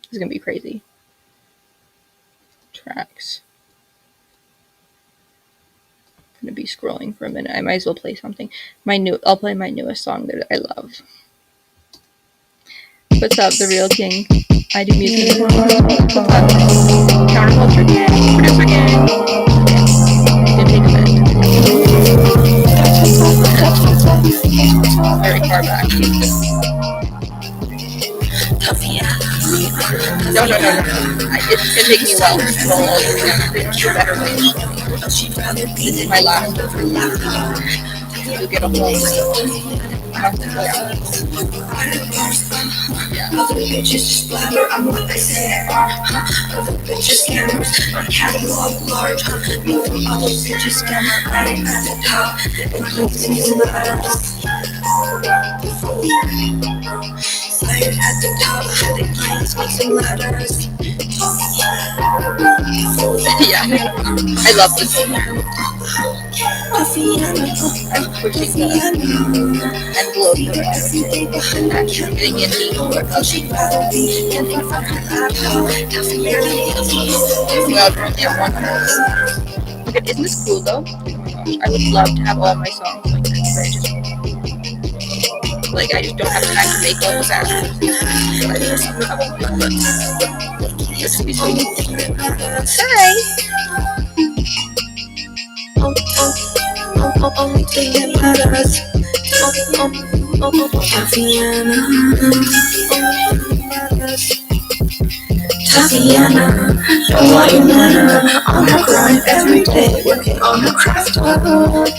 This is going to be crazy. Tracks. I'm going to be scrolling for a minute. I might as well play something. I'll play my newest song that I love. What's up, The Real King? I do music. What's up? Counterculture gang. Producer gang. Didn't take a minute. Very far back. No. It's gonna take me a while to scroll all these down. There's a better way. This is my last. You'll get a whole other bitches just blabber, I'm what they say they are, other bitches scammers, my catalog large, me from other bitches scammer, I ain't at the top, including in the letters. Slayer at the top, the planes mixing letters. Yeah, I love this one. I'm pushing the envelope and actually getting in deep. Okay, isn't this cool though? Oh my gosh, I would love to have all my songs like this. I just don't have time to make all the sounds. This would be so cool. Hi! Tatiana, don't want you matter. On her grind every day, working on her craft.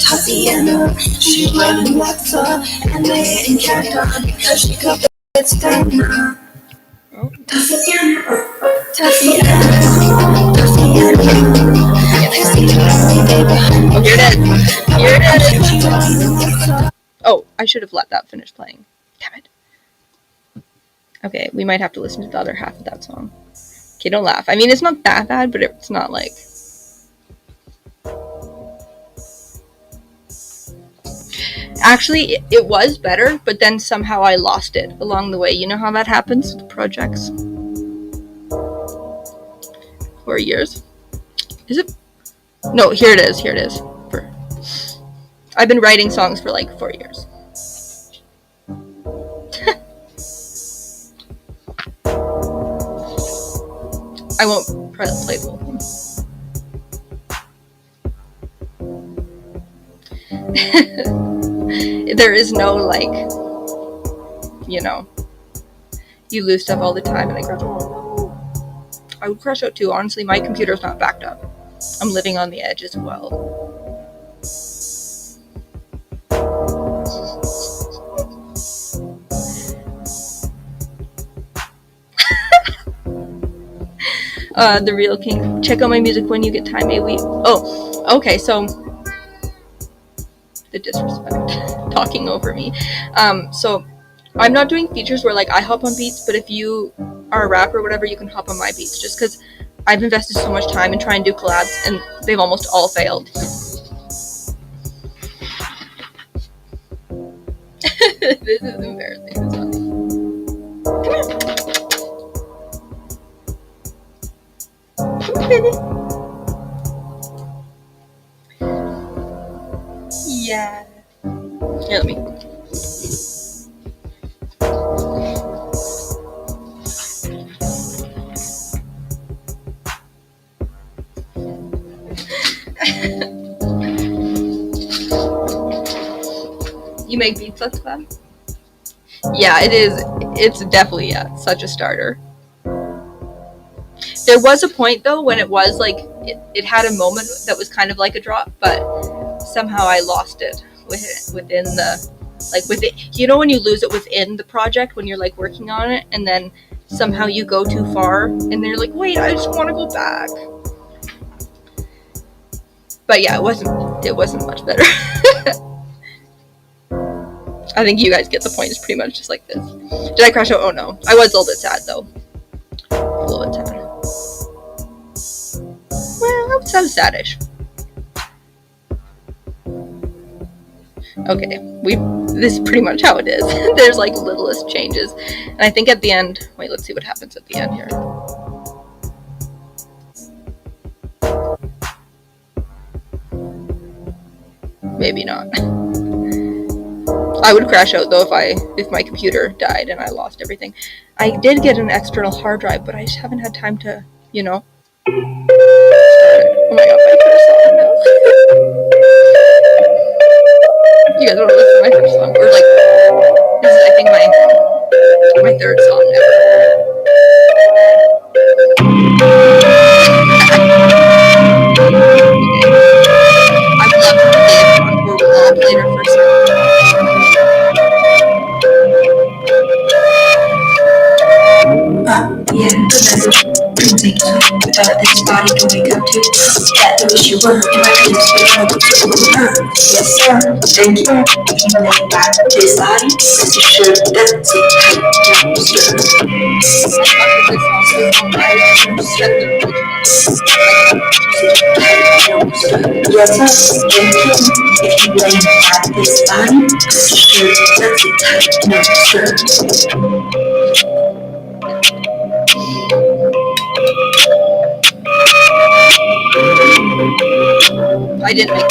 Tatiana, she's running what's up, and they ain't kept on because she got it done now. Tatiana, Oh, here it is. Oh, I should have let that finish playing. Damn it. Okay, we might have to listen to the other half of that song. Okay, don't laugh. I mean, it's not that bad, but it's not like... Actually, it was better, but then somehow I lost it along the way. You know how that happens with projects? 4 years. Is it? No, here it is. I've been writing songs for like 4 years. I won't play the whole thing. There is no, like, you know, you lose stuff all the time and I crash out. Oh, no. I would crash out too. Honestly, my computer's not backed up. I'm living on the edge as well. The Real King. Check out my music when you get time. Oh, okay, so the disrespect. Talking over me. So I'm not doing features where like I hop on beats, but if you are a rapper or whatever, you can hop on my beats, just because I've invested so much time in trying to do collabs and they've almost all failed. This is embarrassing. It's funny. Come here, baby. Yeah. Here, let me. You make beats, that's fun. Yeah, it is. It's definitely such a starter. There was a point though when it was like it had a moment that was kind of like a drop, but somehow I lost it within the, like, with it, you know, when you lose it within the project when you're like working on it, and then somehow you go too far and then you're like, wait, I just want to go back. But yeah, it wasn't much better. I think you guys get the point. It's pretty much just like this. Did I crash out? Oh no, I was a little bit sad though. A little bit sad. Well, I was saddish. Okay, this is pretty much how it is. There's like littlest changes, and I think at the end, wait, let's see what happens at the end here. Maybe not. I would crash out though if my computer died and I lost everything. I did get an external hard drive, but I just haven't had time to, you know. Oh my god, my first song now. You guys want to listen to my first song? Or like, this is I think my third song ever. I would love to play it on where we'll all play our first song. Yeah, the message complete without this body to wake up to. That the wish you were in my dreams, but I would to her. Yes, sir. Thank you. If you lay back this body, rest assured that's it. No, sir. Yes, sir. Thank you. If you lay back this body, rest assured that's it. No, sir. I didn't make it.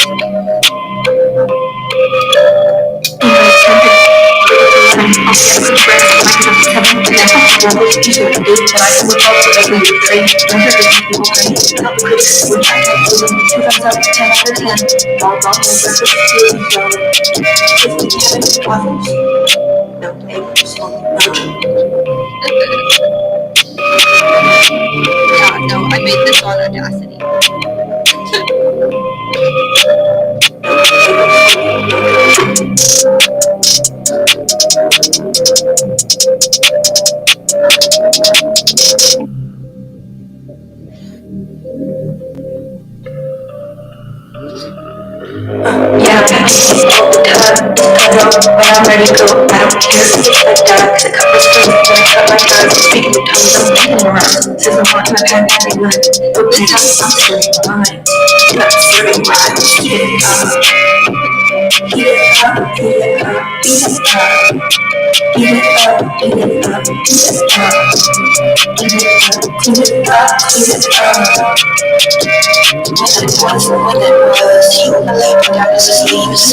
Yeah, no, I made this on Audacity. Yeah, all the time. When I'm ready to go, I don't care if it's like dark. The cup is full when I cut my cards. Speaking with tongues, I'm thinking around. Says I'm wanting my pen every night. But this is something in my mind. Not serving rhymes. Heat it up. Heat it up. Heat it up. Heat it up. Heat it up. Heat it up. Heat it up. Heat it up. Heat it up. Heat it up. It was what it was. You believe that was his leaves.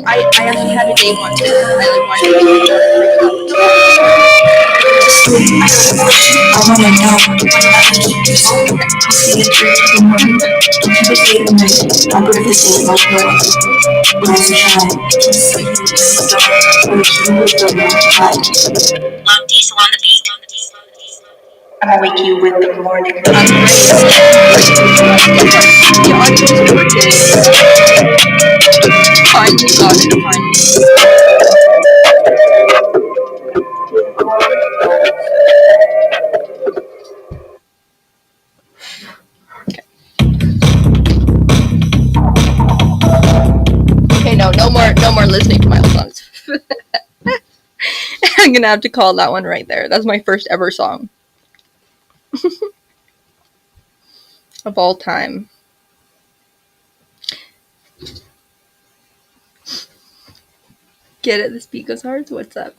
I actually had a day one too. I like wanted to be I wanna know what I keep this. I'll see the truth in the morning. Don't keep it late at night. I'll go to the same like no one. Rise and shine. Sleep in the dark. Or if you move the hide. Long diesel on the beat. I'm gonna wake you with the morning. The audio's working. Finally got it. Okay, no more listening to my old songs. I'm gonna have to call that one right there. That's my first ever song. Of all time. Get it? This beat goes hard. So what's up?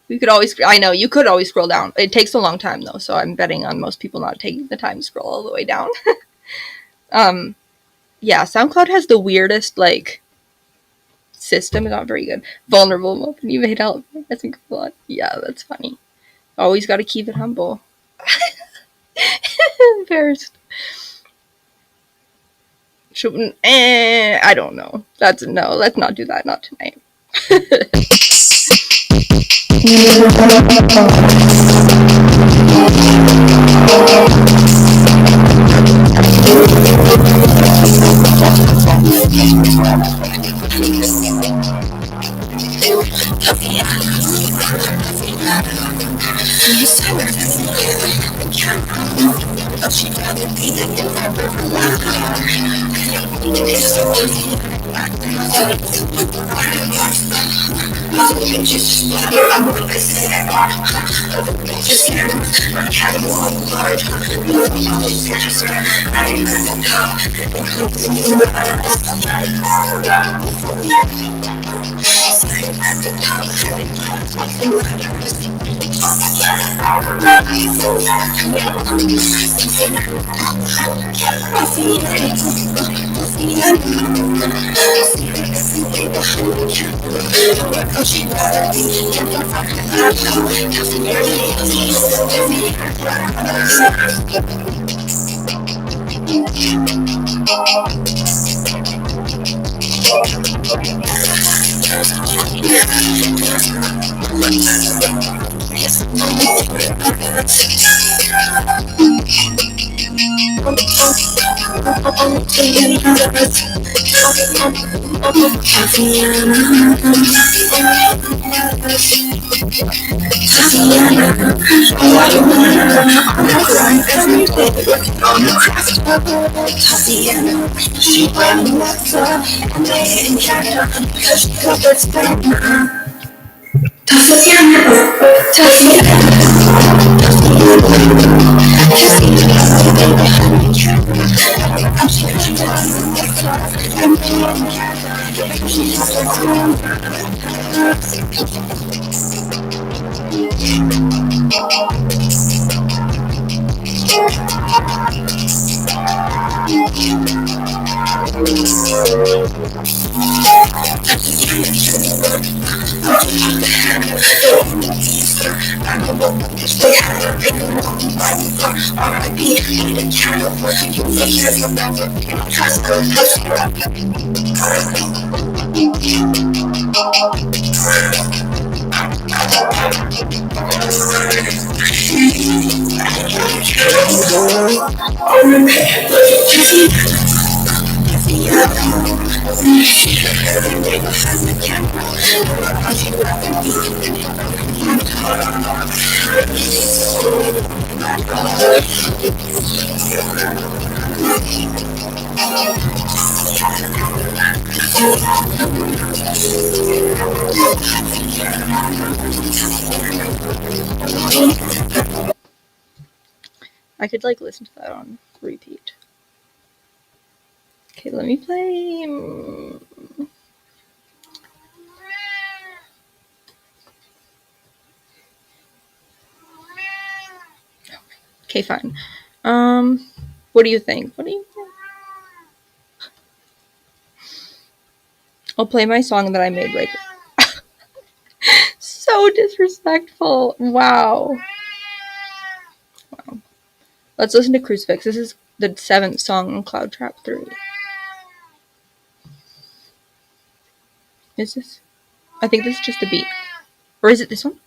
We could always. I know you could always scroll down. It takes a long time though, so I'm betting on most people not taking the time to scroll all the way down. Yeah, SoundCloud has the weirdest like system. It's not very good. Vulnerable moment. You made help. I think a lot. Yeah, that's funny. Always got to keep it humble. Embarrassed. I don't know. Let's not do that. Not tonight. I could like listen to that on repeat. Okay, let me play. Okay, fine. What do you think? What do you think? I'll play my song that I made right. So disrespectful. Wow. Wow. Let's listen to Crucifix. This is the 7th song on Cloud Trap 3. Is this? I think this is just the beat. Or is it this one?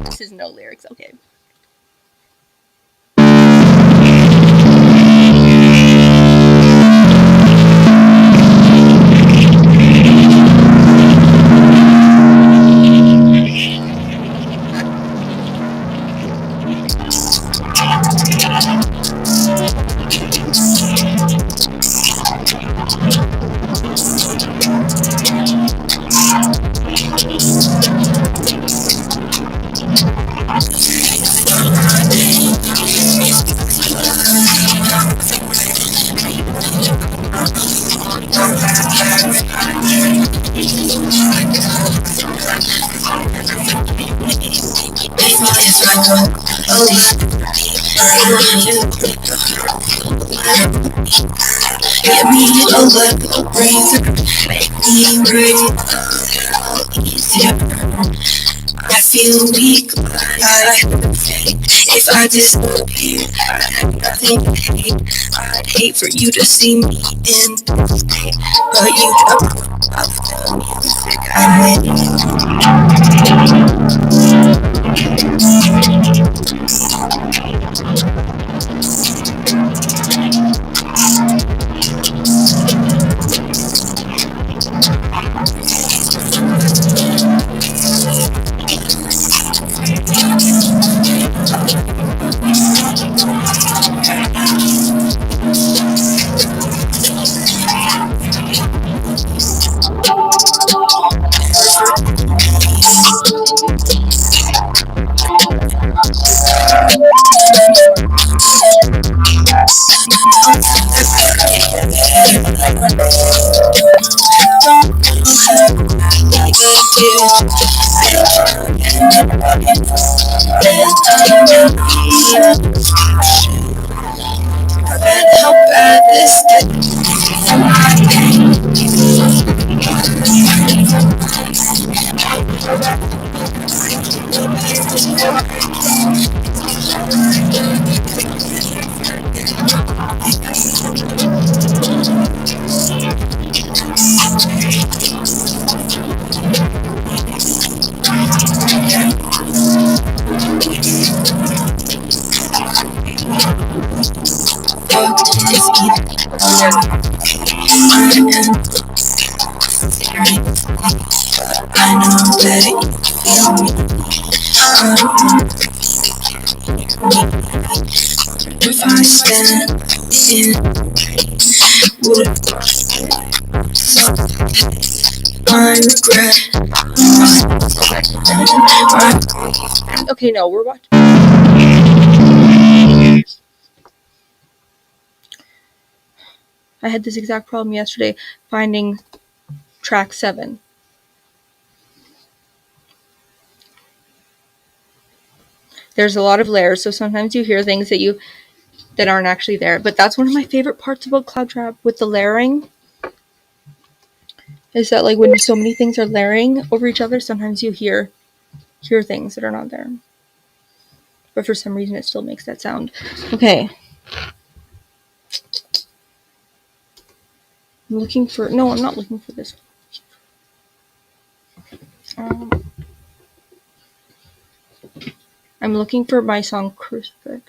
This is no lyrics, okay. Give me a little breather, make me breathe easier. I feel weak, if I disappear, I have nothing to hate. I'd hate for you to see me in this state, but you don't love the music I made. How bad this I know that you feel me. If I stand in would I regret. Okay, no, we're watching. I had this exact problem yesterday finding track 7. There's a lot of layers, so sometimes you hear things that aren't actually there. But that's one of my favorite parts about Cloud Trap with the layering. Is that like when so many things are layering over each other, sometimes you hear things that are not there. But for some reason it still makes that sound. Okay. I'm looking for... No, I'm not looking for this. I'm looking for my song Crucifix.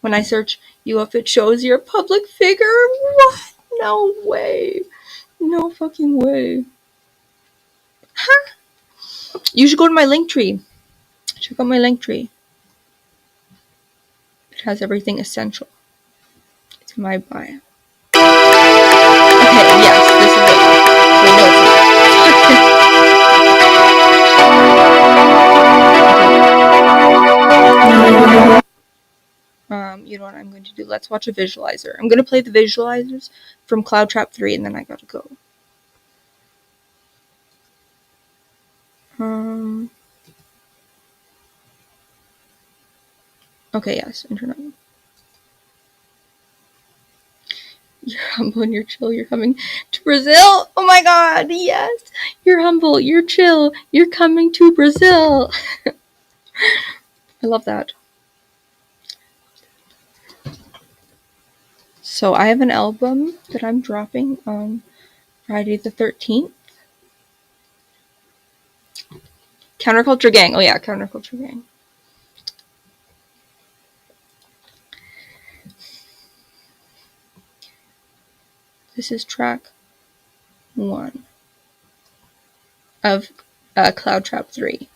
When I search you up, it shows you're a public figure. What? No way. No fucking way. Huh? You should go to my link tree. Check out my link tree. It has everything essential. It's in my bio. Okay, yes, this is it. Wait, no, it's not. You know what I'm going to do? Let's watch a visualizer. I'm going to play the visualizers from Cloud Trap 3 and then I gotta go. Okay, yes, internet. You're humble and you're chill. You're coming to Brazil. Oh my god, yes. You're humble. You're chill. You're coming to Brazil. I love that. So I have an album that I'm dropping on Friday the 13th. Counterculture Gang. Oh yeah, Counterculture Gang. This is track 1 of Cloud Trap 3.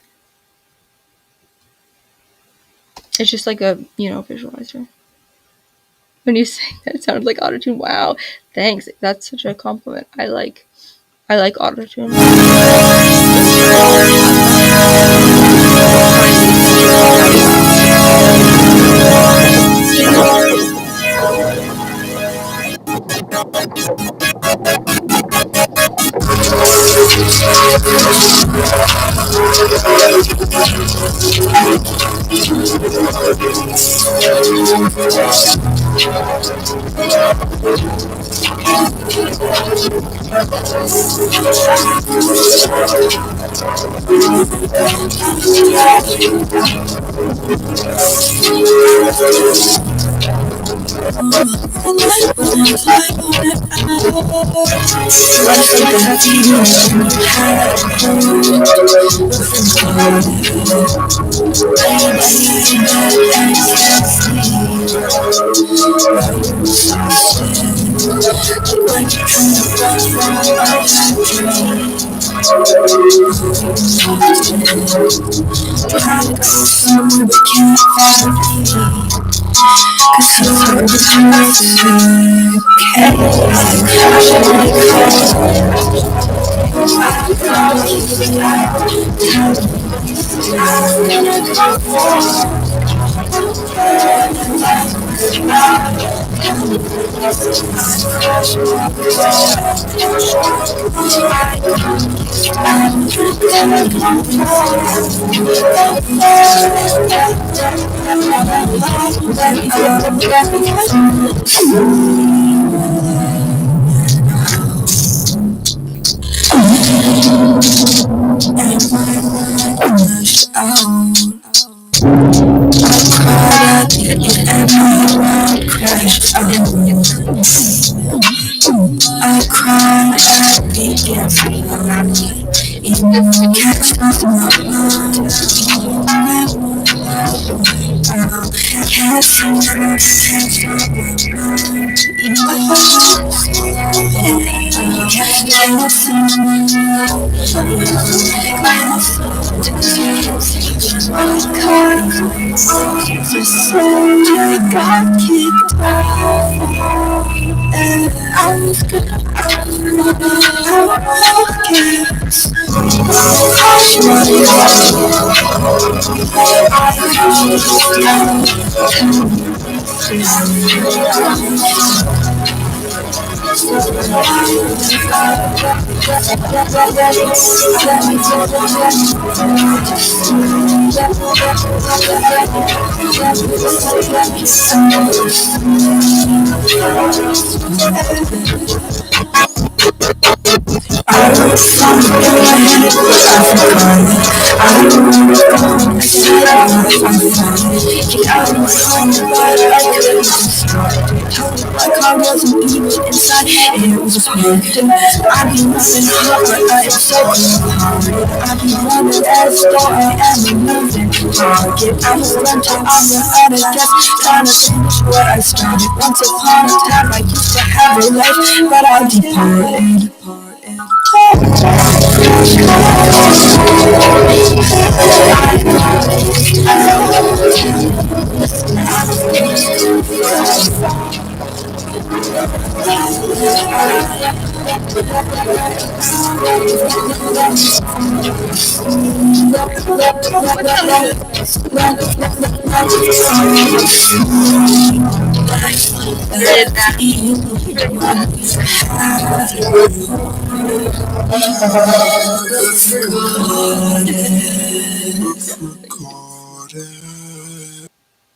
It's just like a, visualizer. When you sang that, it sounded like autotune. Wow, thanks. That's such a compliment. I like autotune.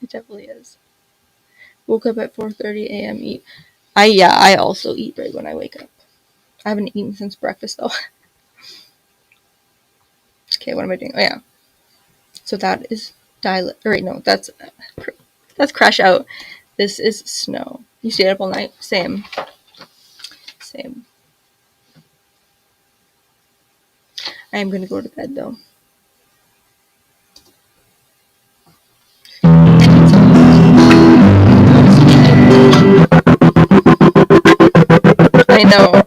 It definitely is. Woke up at 4:30 a.m. Eat. I also eat right when I wake up. I haven't eaten since breakfast though. Okay, what am I doing? Oh yeah. So that is that's Crash Out. This is Snow. You stayed up all night? Same. I am gonna go to bed though. I know.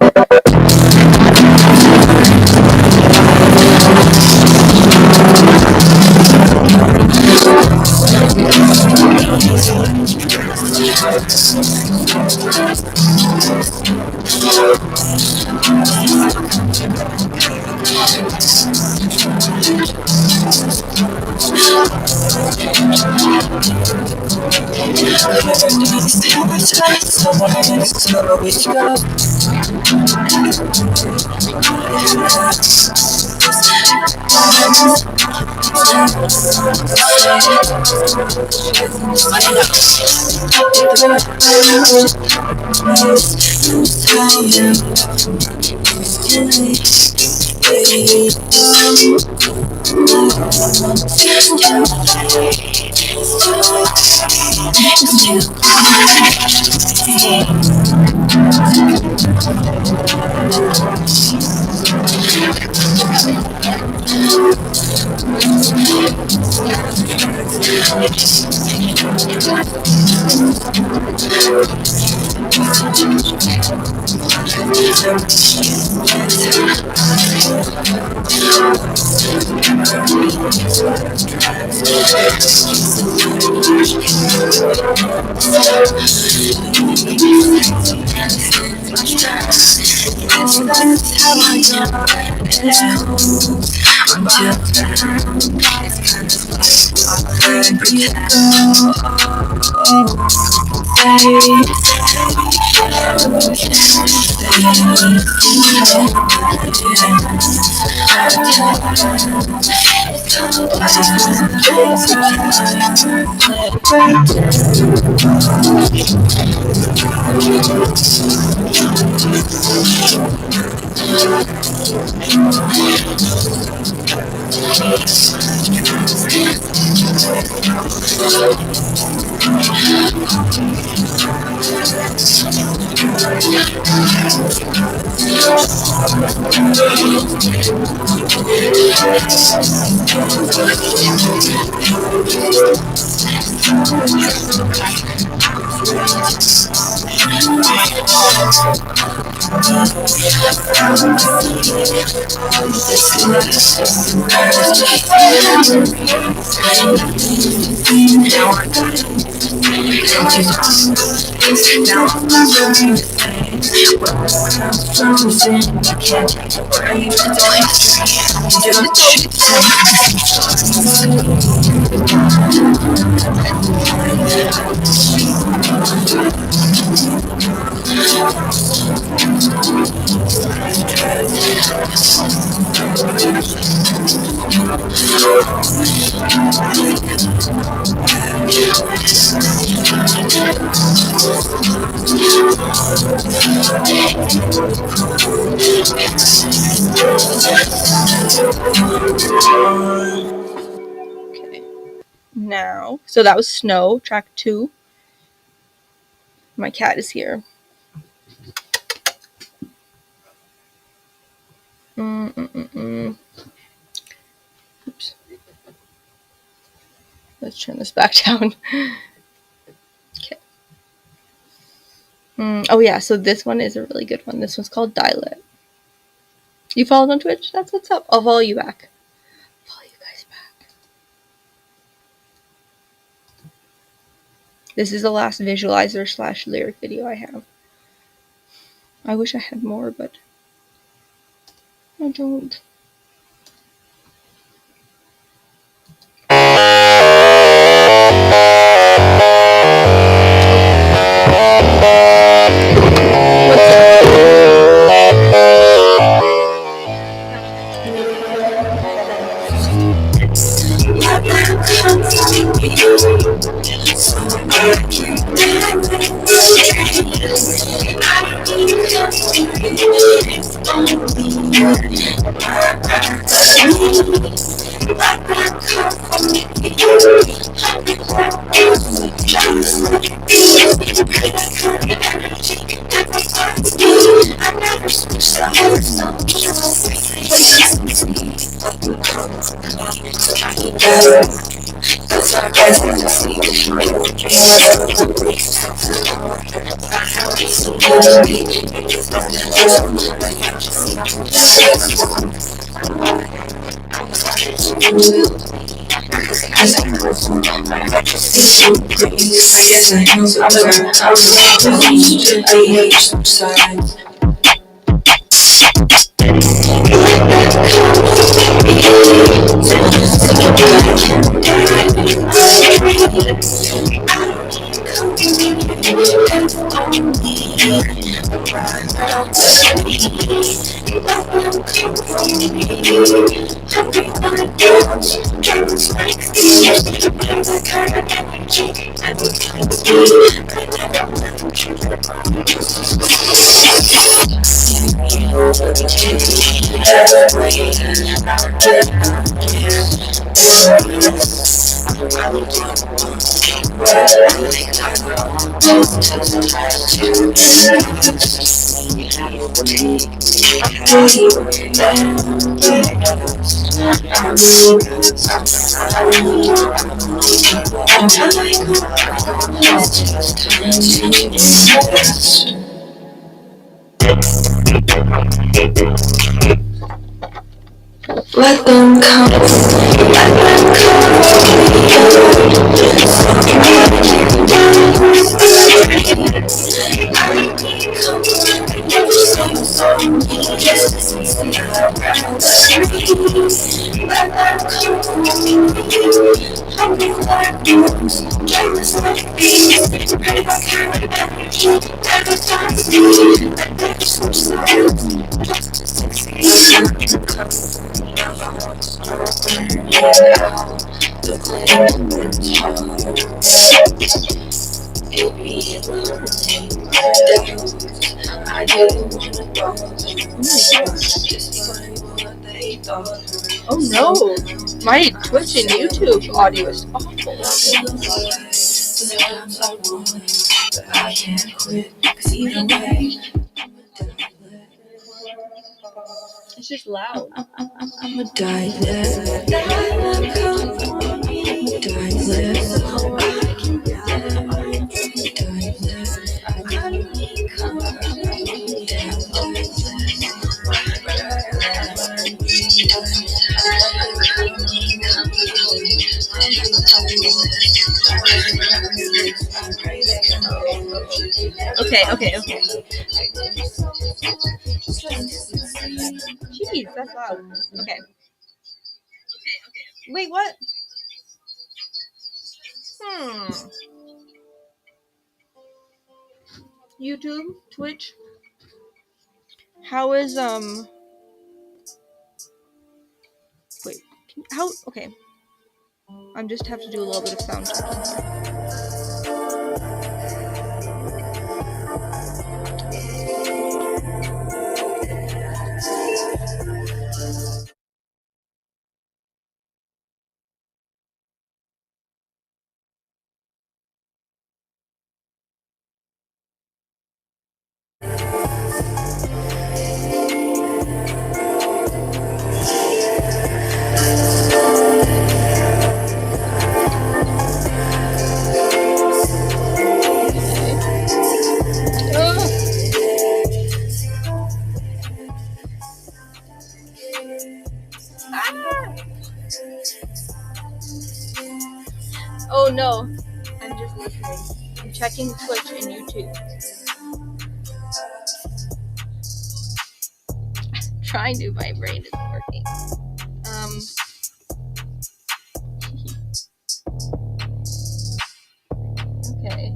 Okay. Now, so that was Snow, track 2. My cat is here. Oops. Let's turn this back down. Okay. Oh yeah, so this one is a really good one. This one's called Dial It. You followed on Twitch? That's what's up. I'll follow you back. Follow you guys back. This is the last visualizer / lyric video I have. I wish I had more, but I don't. Let them come, let them Oh no, my Twitch and YouTube audio is awful. It's just loud. I'ma die there. Okay. Jeez, that's loud. Okay. Wait, what? YouTube, Twitch. How is Wait. How? Okay. I'm just have to do a little bit of sound checking here. Oh no, I'm just listening. I'm checking Twitch and YouTube. Trying to, my brain isn't working. Okay.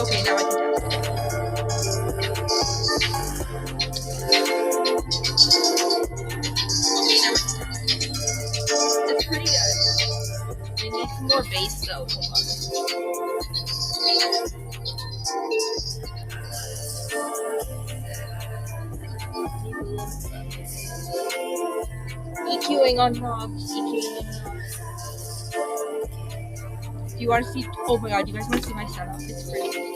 Okay, now I can test it. It's pretty good. It needs some more bass though. Hold on. EQing on knobs. Do you want to see? Oh my god, you guys want to see my setup? It's crazy.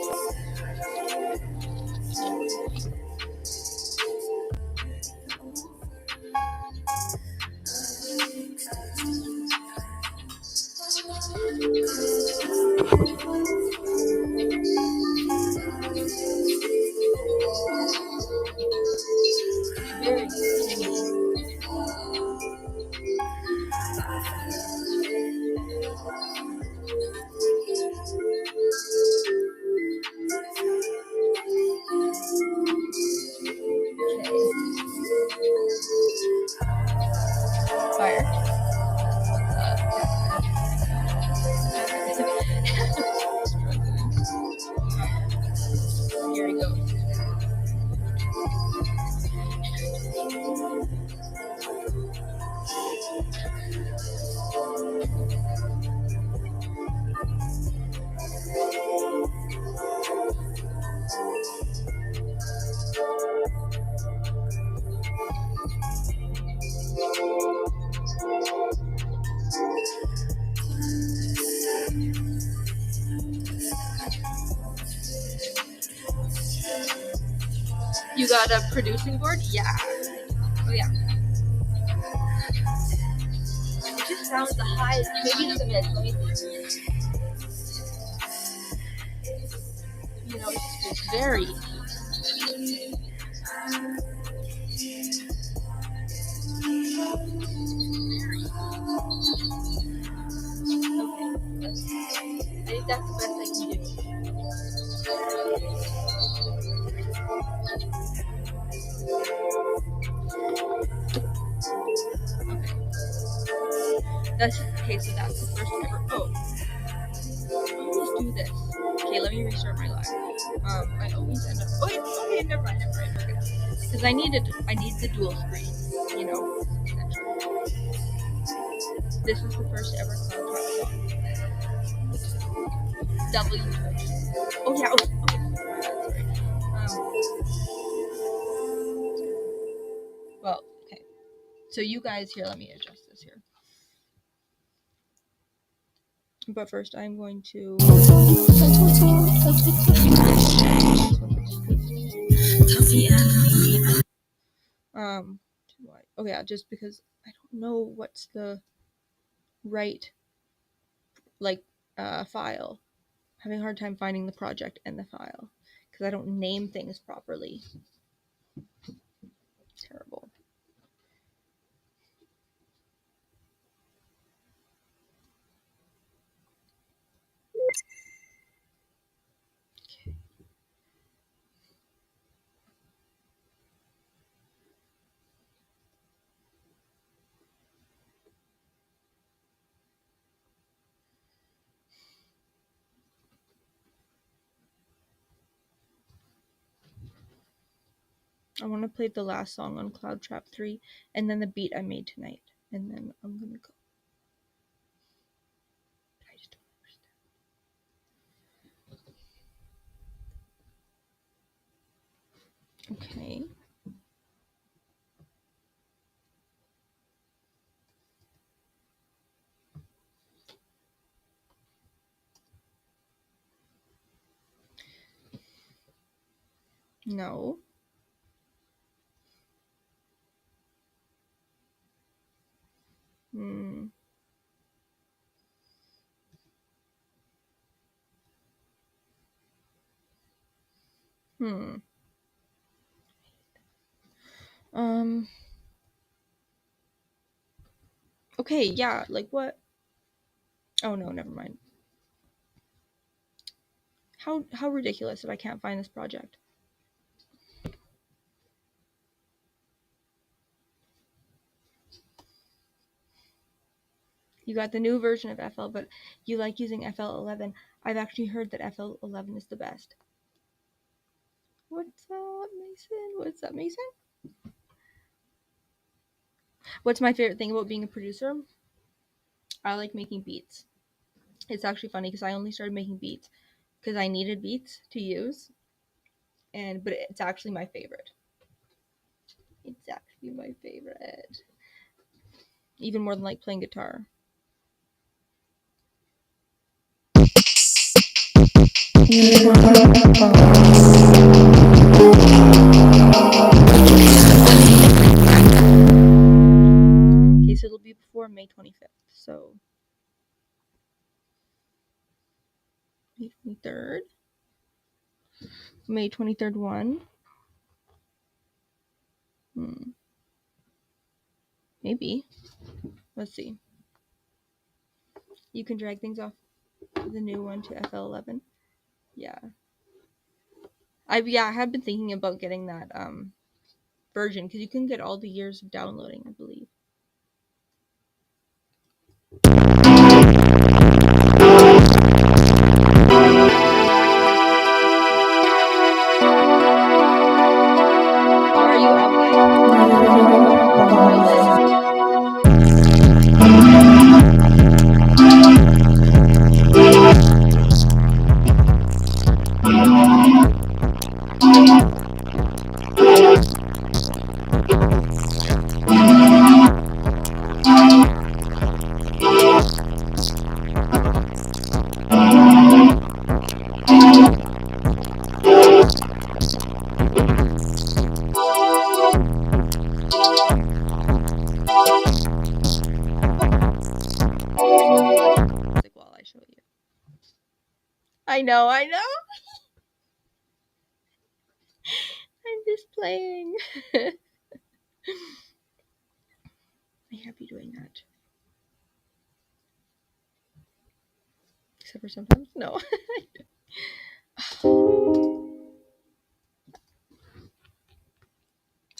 You got a producing board? Yeah. Oh yeah. It just sounds the highest. Maybe it's the mid. Let me see. You know, it's very. I think that's the best I can do. That's okay. So that's the first ever. Oh, I always do this. Okay, let me restart my live. I always end up. Oh, okay, never mind. Because I need the dual screen. You know. This was the first ever Cloud Trap song. W Twitch. Oh yeah. Okay. Well, okay. So you guys here, let me adjust this here. But first, I'm going to. Oh yeah, just because I don't know what's the right file. I'm having a hard time finding the project and the file because I don't name things properly. Terrible. I want to play the last song on Cloud Trap 3 and then the beat I made tonight. And then I'm going to go. I just don't understand. Okay. No. Hmm. Okay, yeah, like what? Oh no, never mind. How ridiculous that I can't find this project. You got the new version of FL, but you like using FL11. I've actually heard that FL11 is the best. What's up, Mason? What's up, Mason? What's my favorite thing about being a producer? I like making beats. It's actually funny because I only started making beats because I needed beats to use, but it's actually my favorite. It's actually my favorite. Even more than like playing guitar. Okay, so it'll be before May 25th. So May 23rd. May 23rd one. Maybe. Let's see. You can drag things off the new one to FL11. Yeah. I have been thinking about getting that version because you can get all the years of downloading, I believe. Are you I know. I'm just playing. I can't be doing that. Except for sometimes. No.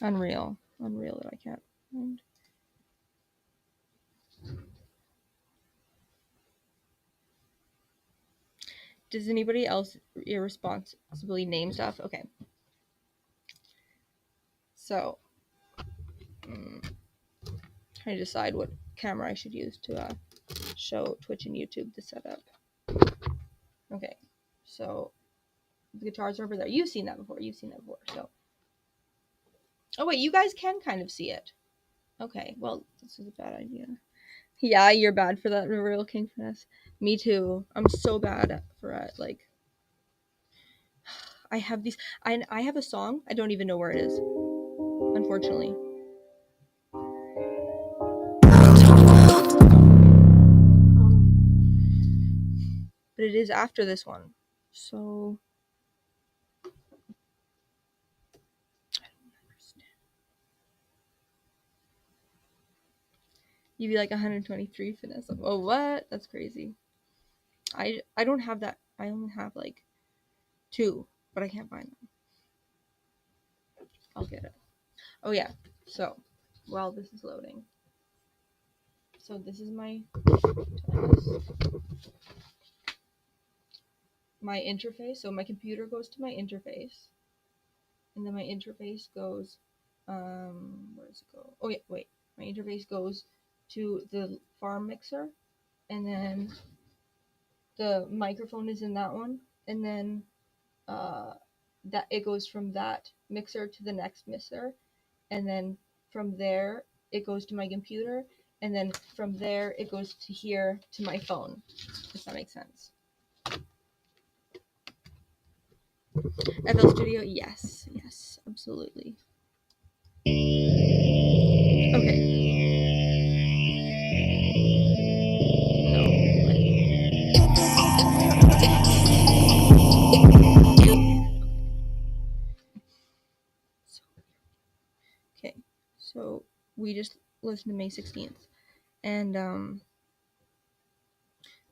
Unreal that I can't find. Does anybody else irresponsibly name stuff? Okay. So, trying to decide what camera I should use to show Twitch and YouTube the setup. Okay. So, the guitars are over there. You've seen that before. So. Oh, wait. You guys can kind of see it. Okay. Well, this is a bad idea. Yeah, you're bad for that real king finesse. Me too. I'm so bad for it. Like, I have these. I have a song. I don't even know where it is. Unfortunately. But it is after this one. So. I don't understand. You'd be like 123 finesse. Oh, what? That's crazy. I don't have that. I only have like 2, but I can't find them. I'll get it. Oh, yeah. So, while this is loading. So, this is my interface. So, my computer goes to my interface. And then my interface goes, where does it go? Oh, yeah, wait. My interface goes to the farm mixer. And then the microphone is in that one. And then that it goes from that mixer to the next mixer, and then from there it goes to my computer, and then from there it goes to here to my phone. Does that make sense? FL Studio, yes, absolutely. Okay. Okay, so we just listened to May 16th, and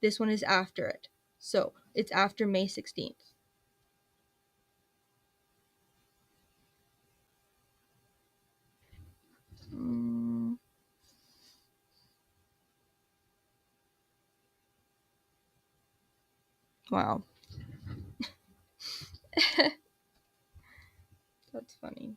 this one is after it. So it's after May 16th. Wow. That's funny.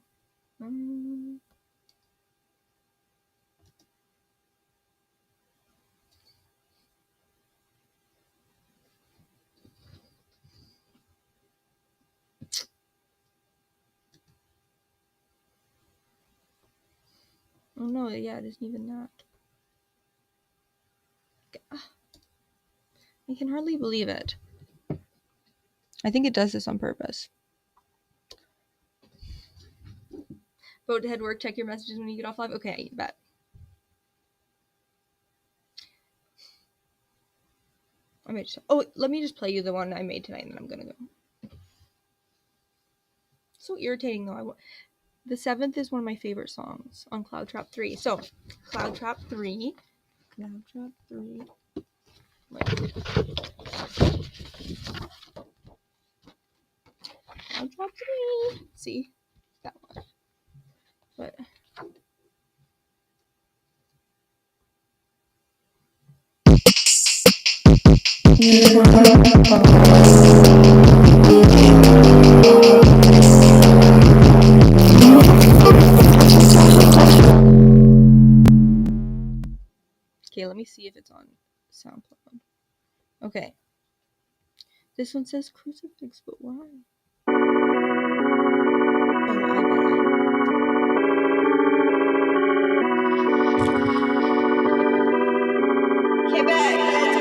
Oh no, yeah, it isn't even that. I can hardly believe it. I think it does this on purpose. Vote to head work, check your messages when you get off live. Okay, you bet. I made just. Oh, let me just play you the one I made tonight, and then I'm gonna go. So irritating though. The 7th is one of my favorite songs on Cloud Trap 3. So, Cloud Trap 3. Wait. Cloud Trap 3. See? That one. But. Okay, let me see if it's on SoundCloud. Okay. This one says crucifix, but why? Oh, I bet Quebec, let's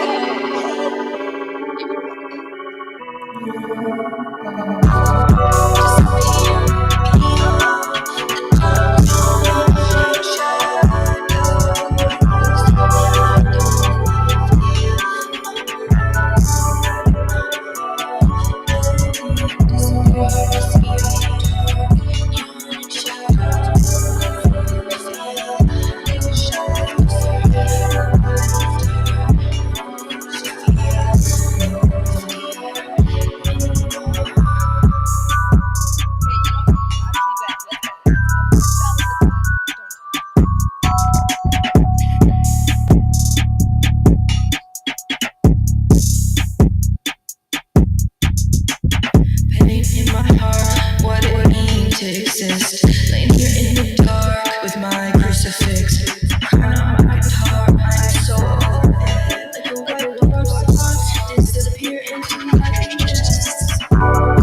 to exist. Laying here in the dark with my crucifix. Crying on my guitar, I'm so over it. Like a white dog disappear into nothingness.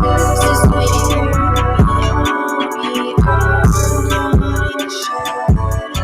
This is the here we are, caught in shadows.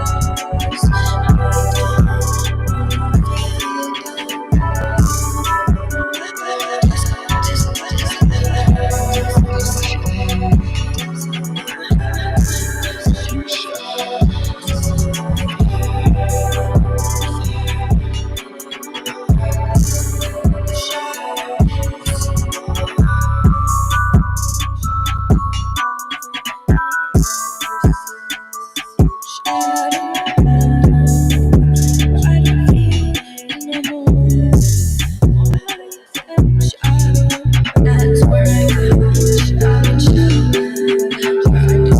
That's where I go. I'm in shadow. Where I go.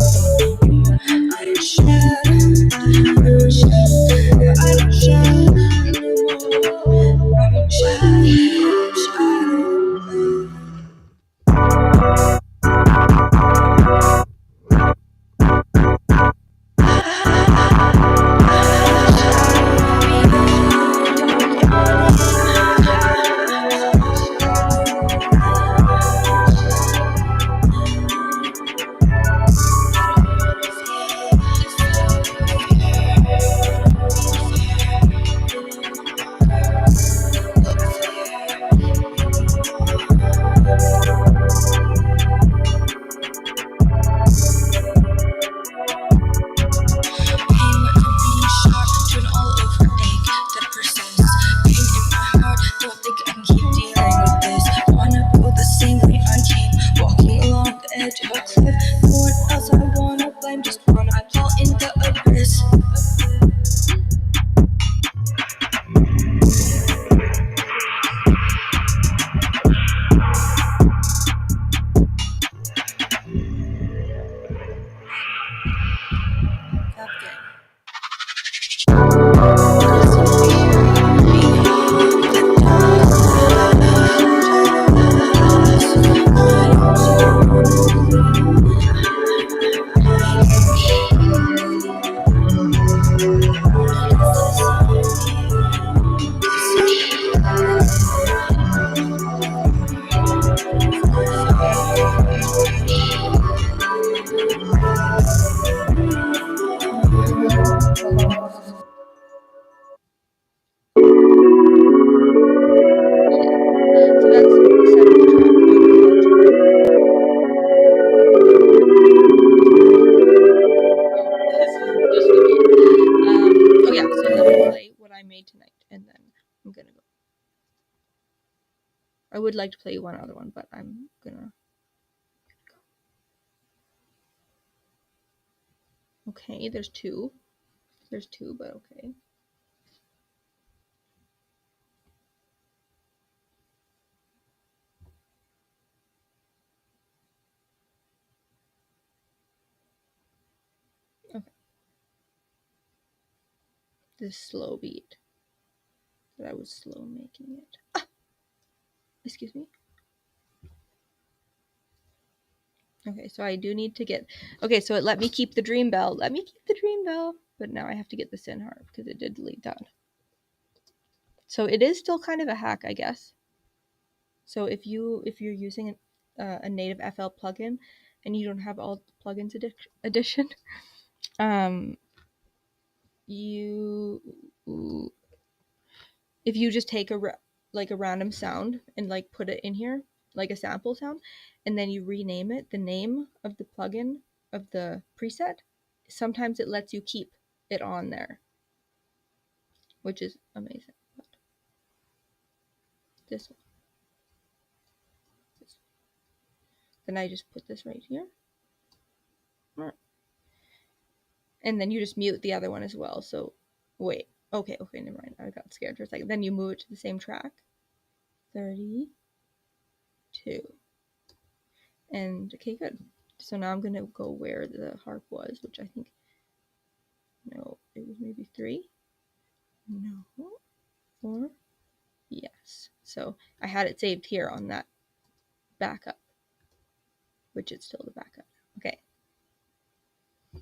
I'm in shadow. I'm in shadow. Where I don't shine anymore. I'm in shadow. Shadow. Pain went from being sharp to an all-over ache that persists. Pain in my heart, don't think I can keep dealing with this. Wanna go the same way I came, walking along the edge of a cliff. No one else I wanna blame, just wanna fall in the abyss. So that's the seventh track on the large chord. Oh, this is just the beat. Oh yeah, so let me play what I made tonight, and then I'm gonna go. I would like to play one other one, but I'm gonna go. Okay, there's two. There's two, but okay. Okay. This slow beat. But I was slow making it. Ah! Excuse me. Okay, so I do need to get... Okay, so it let me keep the dream bell. Let me keep the dream bell. But now I have to get the sin harp because it did delete that. So it is still kind of a hack, I guess. So if you're using a native FL plugin and you don't have all the plugins edition, you if you just take a random sound and like put it in here, like a sample sound, and then you rename it, the name of the plugin of the preset, sometimes it lets you keep it on there, which is amazing. But this one. Then I just put this right here. And then you just mute the other one as well. So wait. Okay, never mind. I got scared for a second. Then you move it to the same track. 32. And okay, good. So now I'm gonna go where the harp was, which I think, no, it was maybe 3. No. 4. Yes. So I had it saved here on that backup, which is still the backup. Okay. So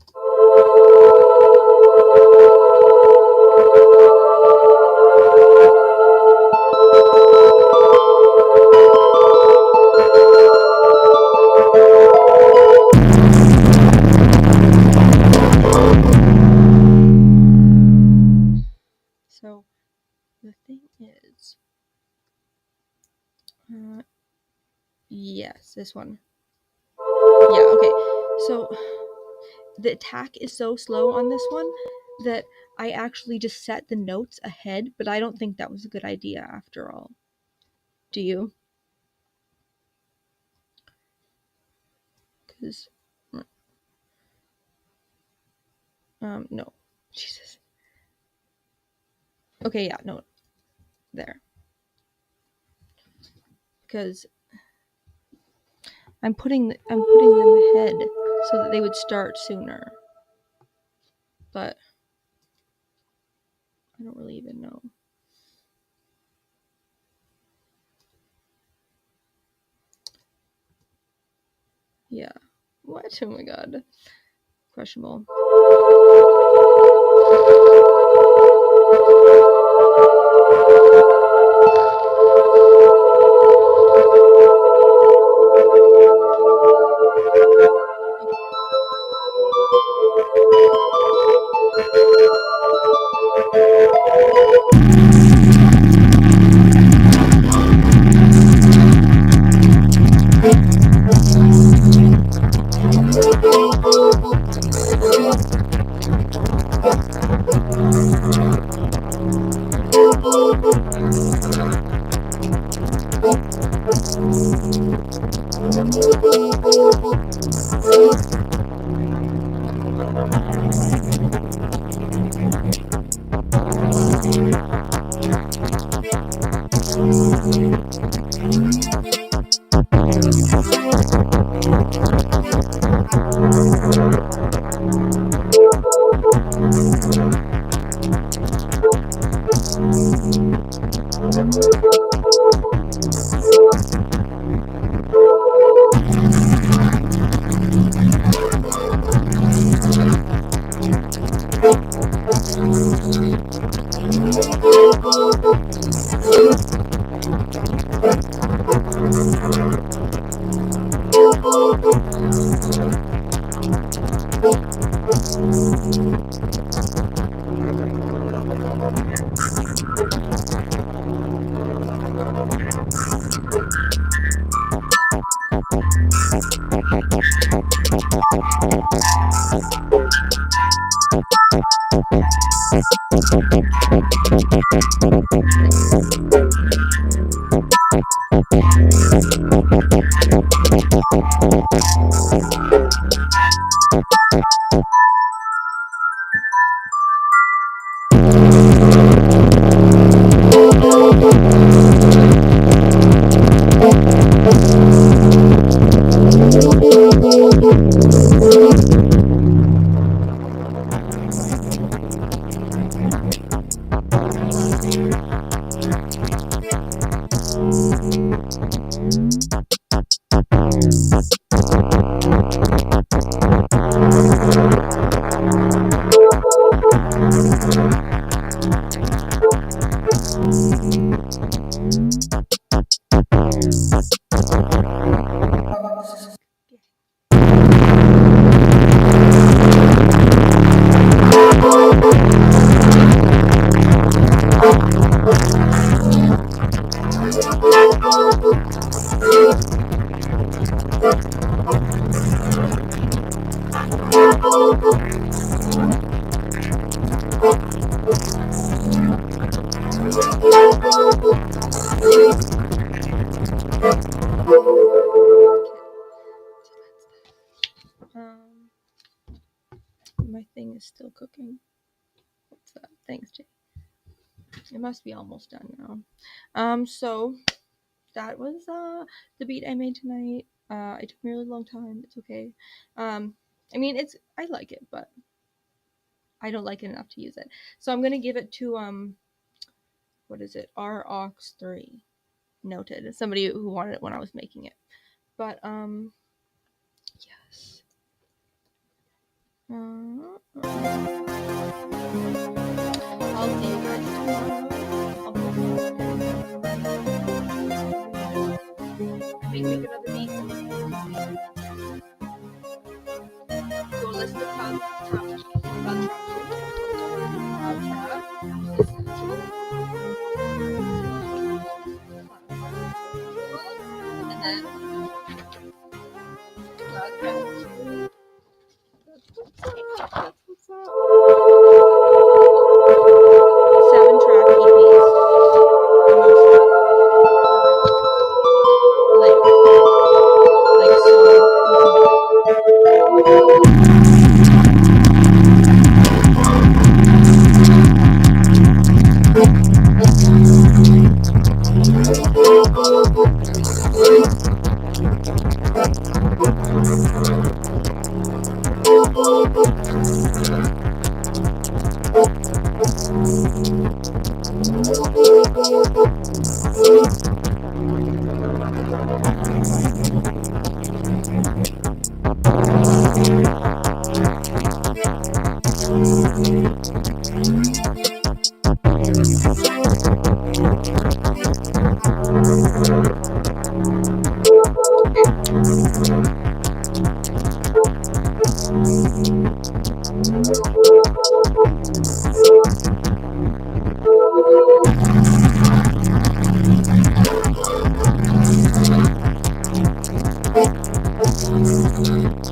the thing is, yes, this one. Yeah, okay. So the attack is so slow on this one that I actually just set the notes ahead, but I don't think that was a good idea after all. Do you? Because, no. Jesus. Okay, yeah, no. There. Because I'm putting them ahead so that they would start sooner. But I don't really even know. Yeah. What? Oh my god. Questionable. My thing is still cooking. What's that? Thanks, Jay. It must be almost done now. So that was the beat I made tonight. It took me a really long time. It's okay. I mean, I like it, but I don't like it enough to use it. So I'm gonna give it to what is it? raux3. Noted. Somebody who wanted it when I was making it. But yes. I'll see you guys tomorrow. I'll make another beat. Go listen to Cloud Trap. And then Cloud Trap. That's what's up. 7-track EPs. Like so.